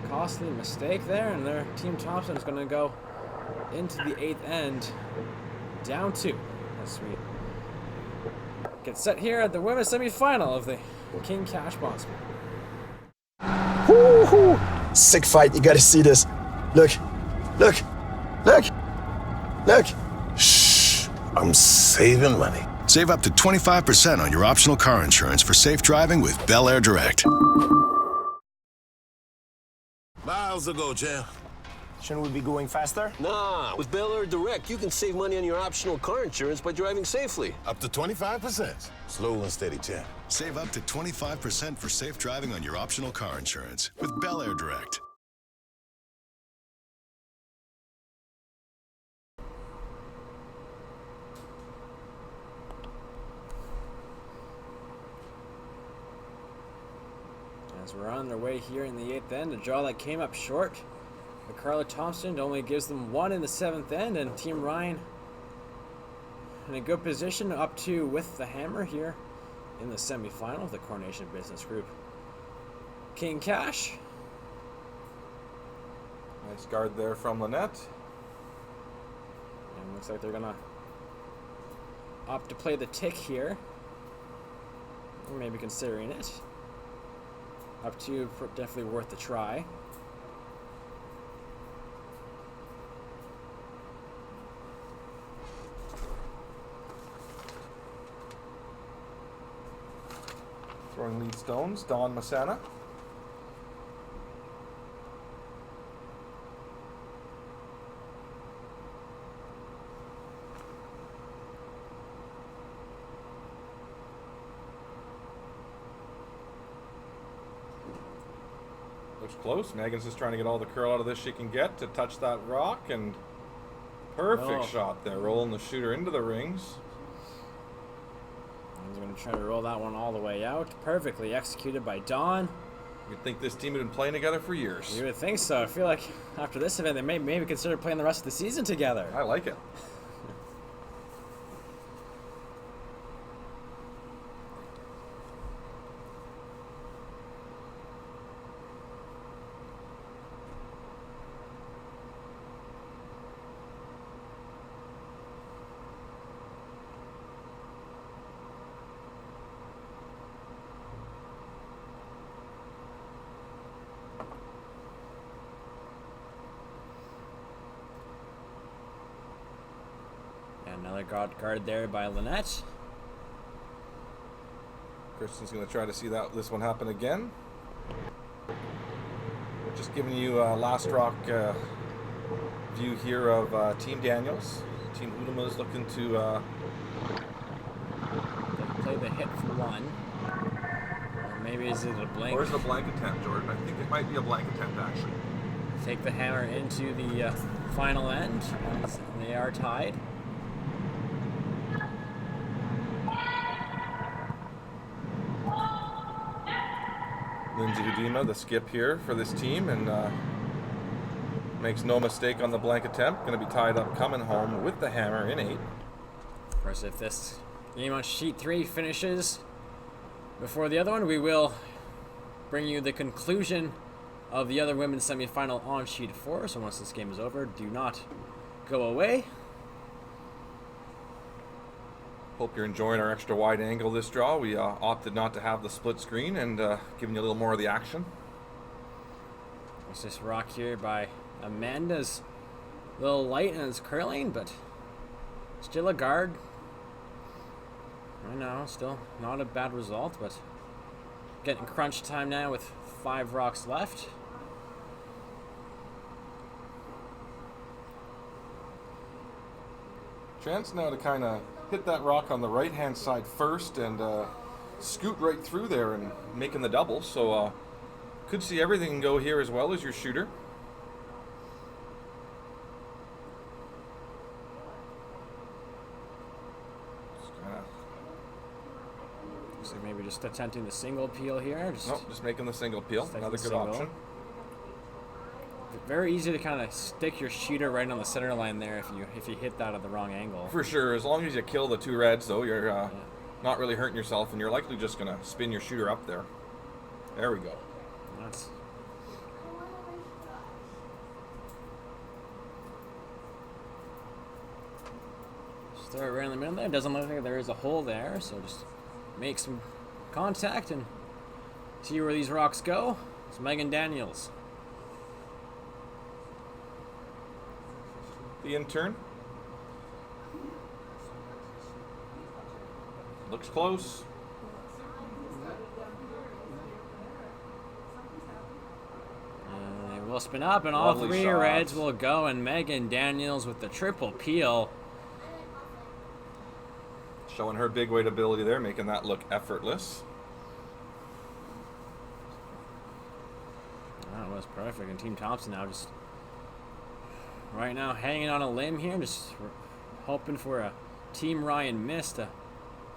costly mistake there, and their Team Thompson is gonna go into the 8th end, down 2 as we get set here at the women's semifinal of the King Cash Bonds. Woo-hoo! Sick fight, you gotta see this. Look, look, look, look. Shh, I'm saving money. Save up to 25% on your optional car insurance for safe driving with Bel Air Direct. Miles ago, champ. Shouldn't we be going faster? Nah, with Bel Air Direct, you can save money on your optional car insurance by driving safely. Up to 25%. Slow and steady, champ. Save up to 25% for safe driving on your optional car insurance with Bel Air Direct. As we're on their way here in the 8th end, a draw that came up short. Carla Thompson only gives them 1 in the 7th end, and Team Ryan in a good position, up to with the hammer here in the semifinal of the Coronation Business Group. King Cash. Nice guard there from Lynette. And looks like they're gonna opt to play the tick here. Or maybe considering it. Up to you, definitely worth the try. Throwing lead stones, Don Masana. Looks close. Megan's just trying to get all the curl out of this she can get to touch that rock, and perfect shot there, rolling the shooter into the rings. He's going to try to roll that one all the way out. Perfectly executed by Don. You'd think this team had been playing together for years. You would think so. I feel like after this event, they may maybe consider playing the rest of the season together. I like it. Another guard there by Lynette. Kristen's going to try to see this one happen again. Just giving you a last rock view here of Team Daniels. Team Ultima is looking to They play the hit for one. Or maybe is it a blank? Or is it a blank attempt, Jordan? I think it might be a blank attempt, actually. Take the hammer into the final end. And they are tied. Lindsay Hudima, the skip here for this team, and makes no mistake on the blank attempt. Going to be tied up coming home with the hammer in 8. Of course, if this game on sheet 3 finishes before the other one, we will bring you the conclusion of the other women's semifinal on sheet 4. So once this game is over, do not go away. Hope you're enjoying our extra wide angle this draw. We opted not to have the split screen and giving you a little more of the action. It's this rock here by Amanda's a little light and it's curling, but still a guard. I know, still not a bad result, but getting crunch time now with 5 rocks left. Chance now to kind of hit that rock on the right-hand side first and scoot right through there and making the double. So could see everything go here as well as your shooter. So maybe just attempting the single peel here. Just making the single peel. Another good option. Very easy to kind of stick your shooter right on the center line there if you hit that at the wrong angle. For sure. As long as you kill the 2 reds, though, you're not really hurting yourself, and you're likely just going to spin your shooter up there. There we go. That's just throw it right in the middle there. Doesn't look like there is a hole there, so just make some contact and see where these rocks go. It's Megan Daniels. The intern. Looks close. And they will spin up, and all Lovely 3 shots. reds will go, and Megan Daniels with the triple peel. Showing her big weight ability there, making that look effortless. That was perfect, and Team Thompson now just right now hanging on a limb here, just hoping for a Team Ryan miss to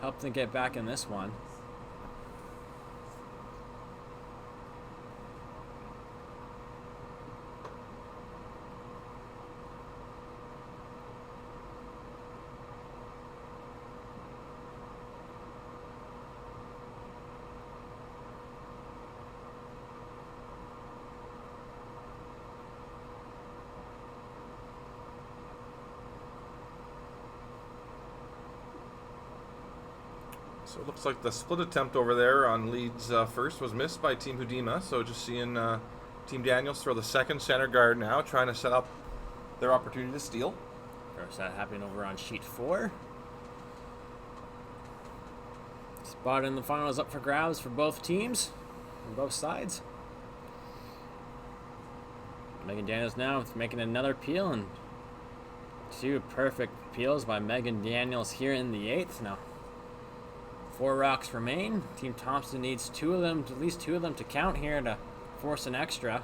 help them get back in this one. So it looks like the split attempt over there on Leeds first was missed by Team Hudima. So just seeing Team Daniels throw the second center guard now, trying to set up their opportunity to steal. Of course, that happening over on sheet 4. Spot in the finals up for grabs for both teams, on both sides. Megan Daniels now making another peel, and 2 perfect peels by Megan Daniels here in the 8th. Now, 4 rocks remain. Team Thompson needs 2 of them, at least 2 of them to count here to force an extra.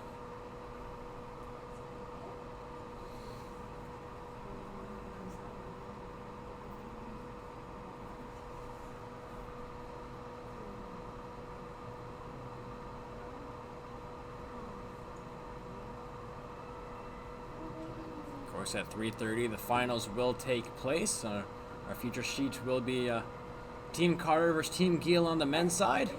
Of course, at 3:30, the finals will take place. Our future sheet will be Team Carter versus Team Giel on the men's side.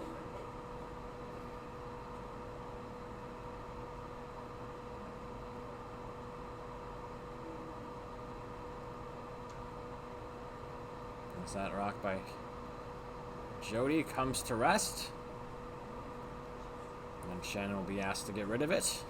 As that rock by Jody comes to rest. And then Shannon will be asked to get rid of it.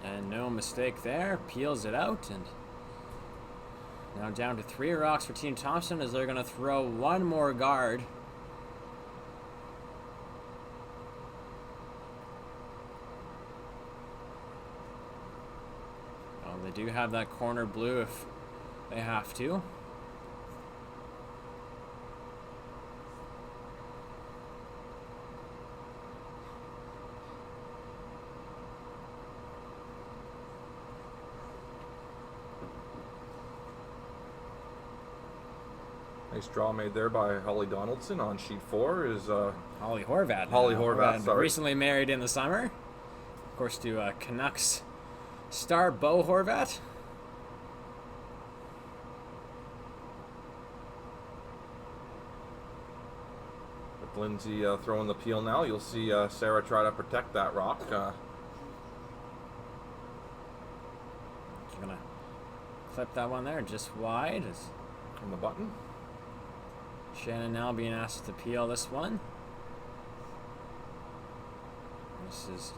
And no mistake there, peels it out, and now down to 3 rocks for Team Thompson as they're going to throw 1 more guard. Oh, they do have that corner blue if they have to. Nice draw made there by Holly Donaldson on sheet 4 is Holly Horvath. Holly Horvath, sorry. Recently married in the summer. Of course, to Canucks star Bo Horvath. with Lindsay throwing the peel now. You'll see Sarah try to protect that rock. She's gonna clip that one there just wide. On the button. Shannon now being asked to peel this one. This is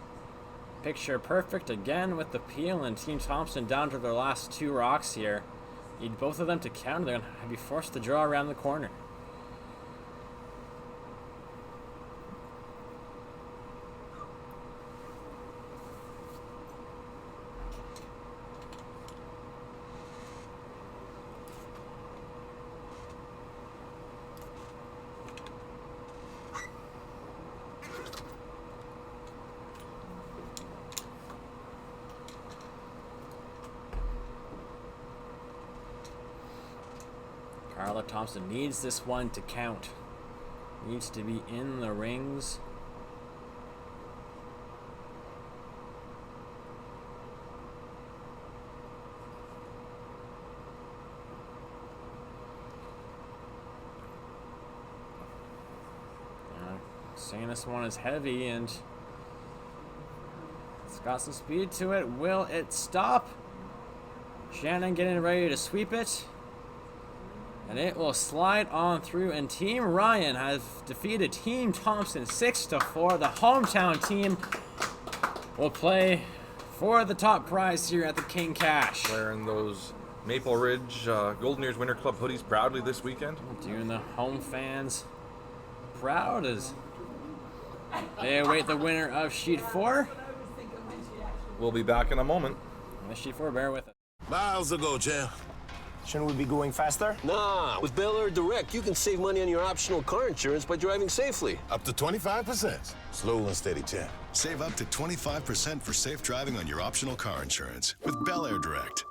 picture perfect again with the peel, and Team Thompson down to their last 2 rocks here. Need both of them to count. They're going to be forced to draw around the corner. Carla Thompson needs this one to count. Needs to be in the rings. Saying this one is heavy and it's got some speed to it. Will it stop? Shannon getting ready to sweep it. And it will slide on through, and Team Ryan has defeated Team Thompson 6-4. The hometown team will play for the top prize here at the King Cash. Wearing those Maple Ridge Golden Ears Winter Club hoodies proudly this weekend. Doing the home fans proud as they await the winner of Sheet 4. We'll be back in a moment. Sheet 4, bear with it. Miles to go, champ. Shouldn't we be going faster? Nah, with Bel Air Direct, you can save money on your optional car insurance by driving safely. Up to 25%. Slow and steady, champ. Save up to 25% for safe driving on your optional car insurance with Bel Air Direct.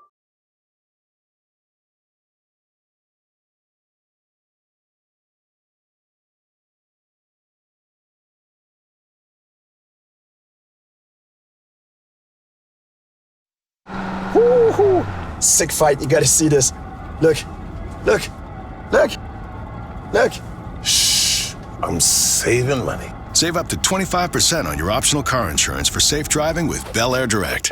Woo-hoo. Sick fight. You gotta see this. Look. Look. Look. Look. Shh. I'm saving money. Save up to 25% on your optional car insurance for safe driving with Bel Air Direct.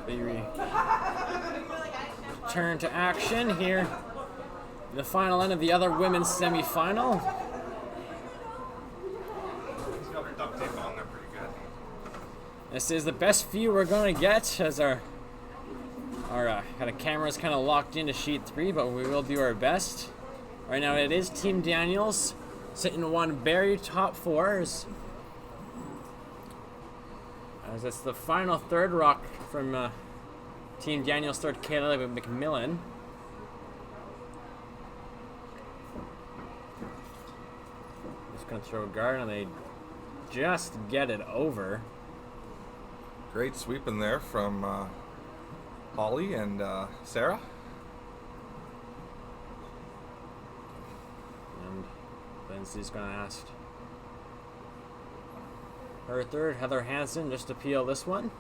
We return to action here. The final end of the other women's semi-final. This is the best view we're going to get as our kind of camera's kind of locked into sheet 3, but we will do our best. Right now it is Team Daniels sitting in one very top fours. As it's the final third rock from Team Daniels, third Caleb McMillan. Just gonna throw a guard and they just get it over. Great sweep in there from Holly and Sarah. And Lindsay's gonna ask her third, Heather Hansen, just to peel this one.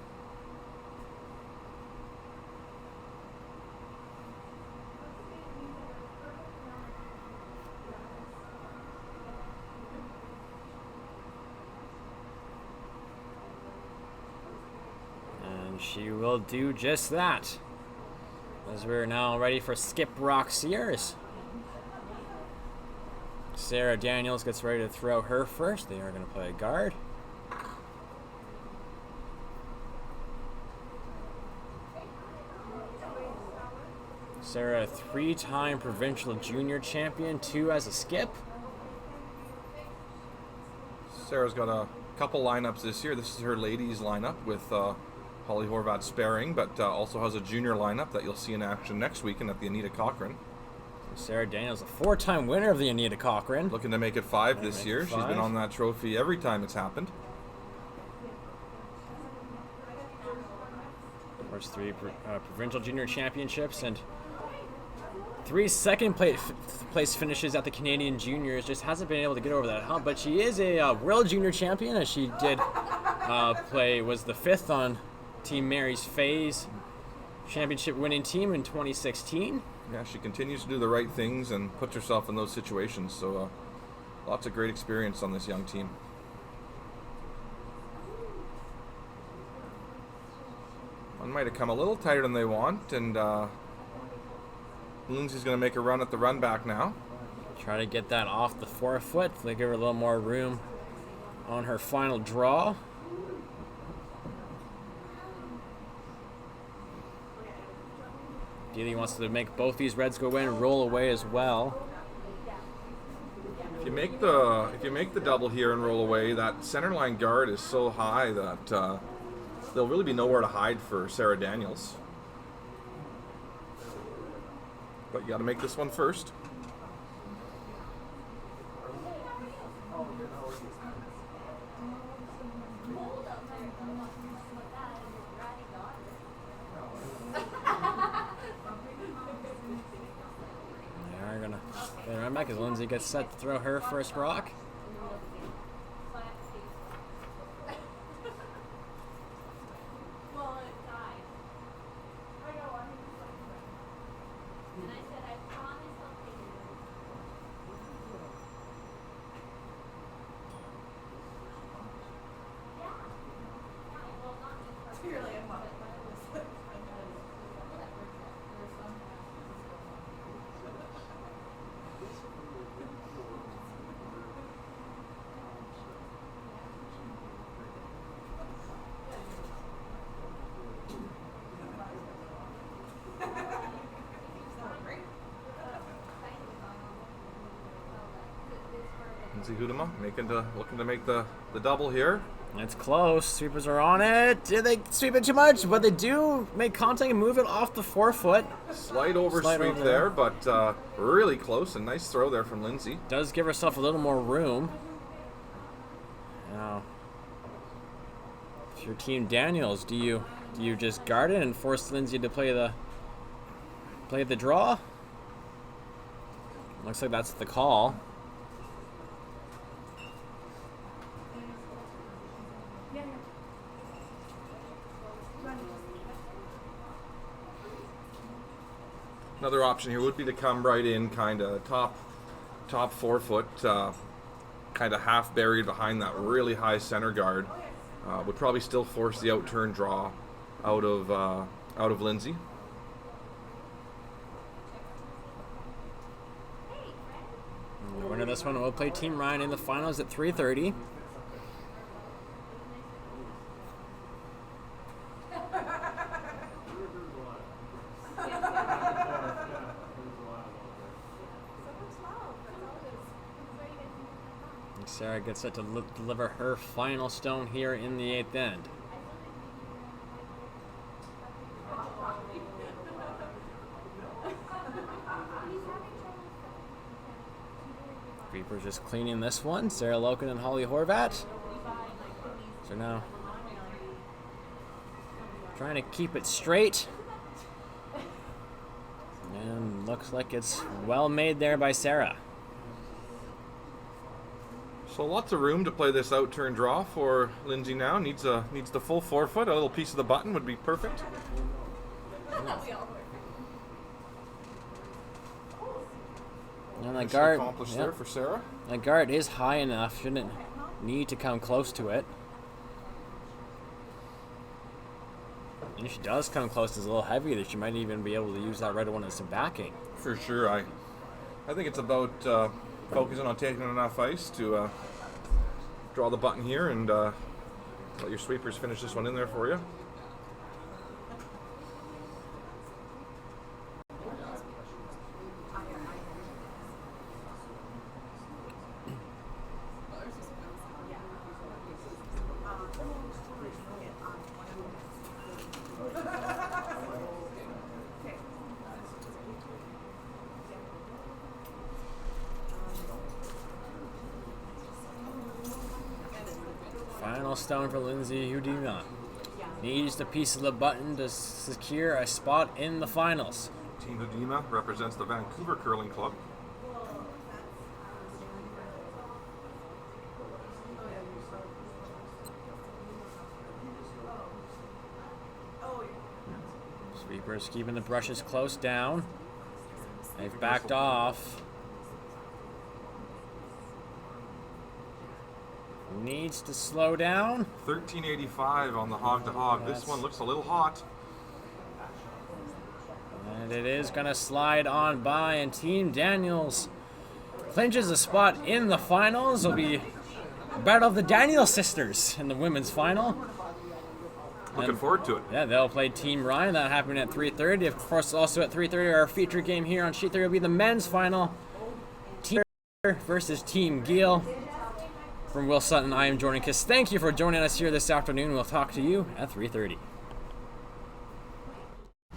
And she will do just that. As we're now ready for Skip Rock Sears. Sarah Daniels gets ready to throw her first. They are going to play a guard. Sarah, a three-time provincial junior champion, 2 as a skip. Sarah's got a couple lineups this year. This is her ladies lineup with Holly Horvath sparing, but also has a junior lineup that you'll see in action next weekend at the Anita Cochran. Sarah Daniels, a 4-time winner of the Anita Cochran. Looking to make it 5 this year. She's been on that trophy every time it's happened. Of course, 3 provincial junior championships and 3 second-place finishes at the Canadian Juniors. Just hasn't been able to get over that hump, but she is a World Junior Champion, as she did was the 5th on Team Mary's Phase championship winning team in 2016. Yeah, she continues to do the right things and puts herself in those situations, so lots of great experience on this young team. One might have come a little tighter than they want, and Lindsay's going to make a run at the run back now. Try to get that off the forefoot. They give her a little more room on her final draw. Ideally wants to make both these reds go in and roll away as well. If you make the double here and roll away, that center line guard is so high that there'll really be nowhere to hide for Sarah Daniels. But you got to make this one first. They're gonna run back as Lindsay gets set to throw her first rock. Lindsay Hudema looking to make the double here. It's close. Sweepers are on it. Did they sweep it too much? But they do make contact and move it off the forefoot. Slight sweep there, but really close. A nice throw there from Lindsay. Does give herself a little more room. Now, if you're Team Daniels, do you just guard it and force Lindsay to play the draw? Looks like that's the call. Another option here would be to come right in, kind of top forefoot, kind of half buried behind that really high center guard. Would probably still force the out-turn draw out of Lindsay. The winner of this one will play Team Ryan in the finals at 3:30. Sarah gets set to deliver her final stone here in the 8th end. Reaper's just cleaning this one. Sarah Loken and Holly Horvat. So now trying to keep it straight. And looks like it's well made there by Sarah. So lots of room to play this out-turn draw for Lindsay now. Needs the full forefoot. A little piece of the button would be perfect. And that guard, accomplished there for Sarah. That guard is high enough. Shouldn't need to come close to it. And if she does come close, it's a little heavy that she might even be able to use that red one as some backing. For sure. I think it's about focusing on taking enough ice to draw the button here and let your sweepers finish this one in there for you. Final stone for Lindsay Hudema. Needs a piece of the button to secure a spot in the finals. Team Hudema represents the Vancouver Curling Club. Sweepers keeping the brushes close down. They've backed off. Needs to slow down. 1385 on the hog to hog. This one looks a little hot. And it is going to slide on by, and Team Daniels clinches a spot in the finals. It'll be a battle of the Daniels sisters in the women's final. Looking forward to it. Yeah, they'll play Team Ryan. That happened at 3:30. Of course, also at 3:30, our feature game here on Sheet 3 will be the men's final. Team versus Team Giel. From Will Sutton, I am Jordan Kiss. Thank you for joining us here this afternoon. We'll talk to you at 3:30.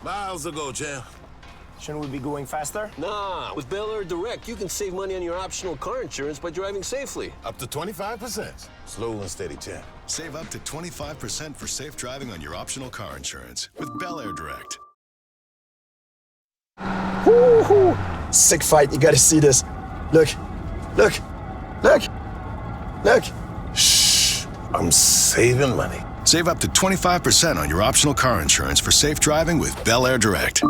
Miles ago, champ. Shouldn't we be going faster? Nah, with Bel Air Direct, you can save money on your optional car insurance by driving safely. Up to 25%. Slow and steady, champ. Save up to 25% for safe driving on your optional car insurance with Bel Air Direct. Woo-hoo! Sick fight, you gotta see this. Look, look, look, look. Shh. I'm saving money. Save up to 25% on your optional car insurance for safe driving with Bel Air Direct.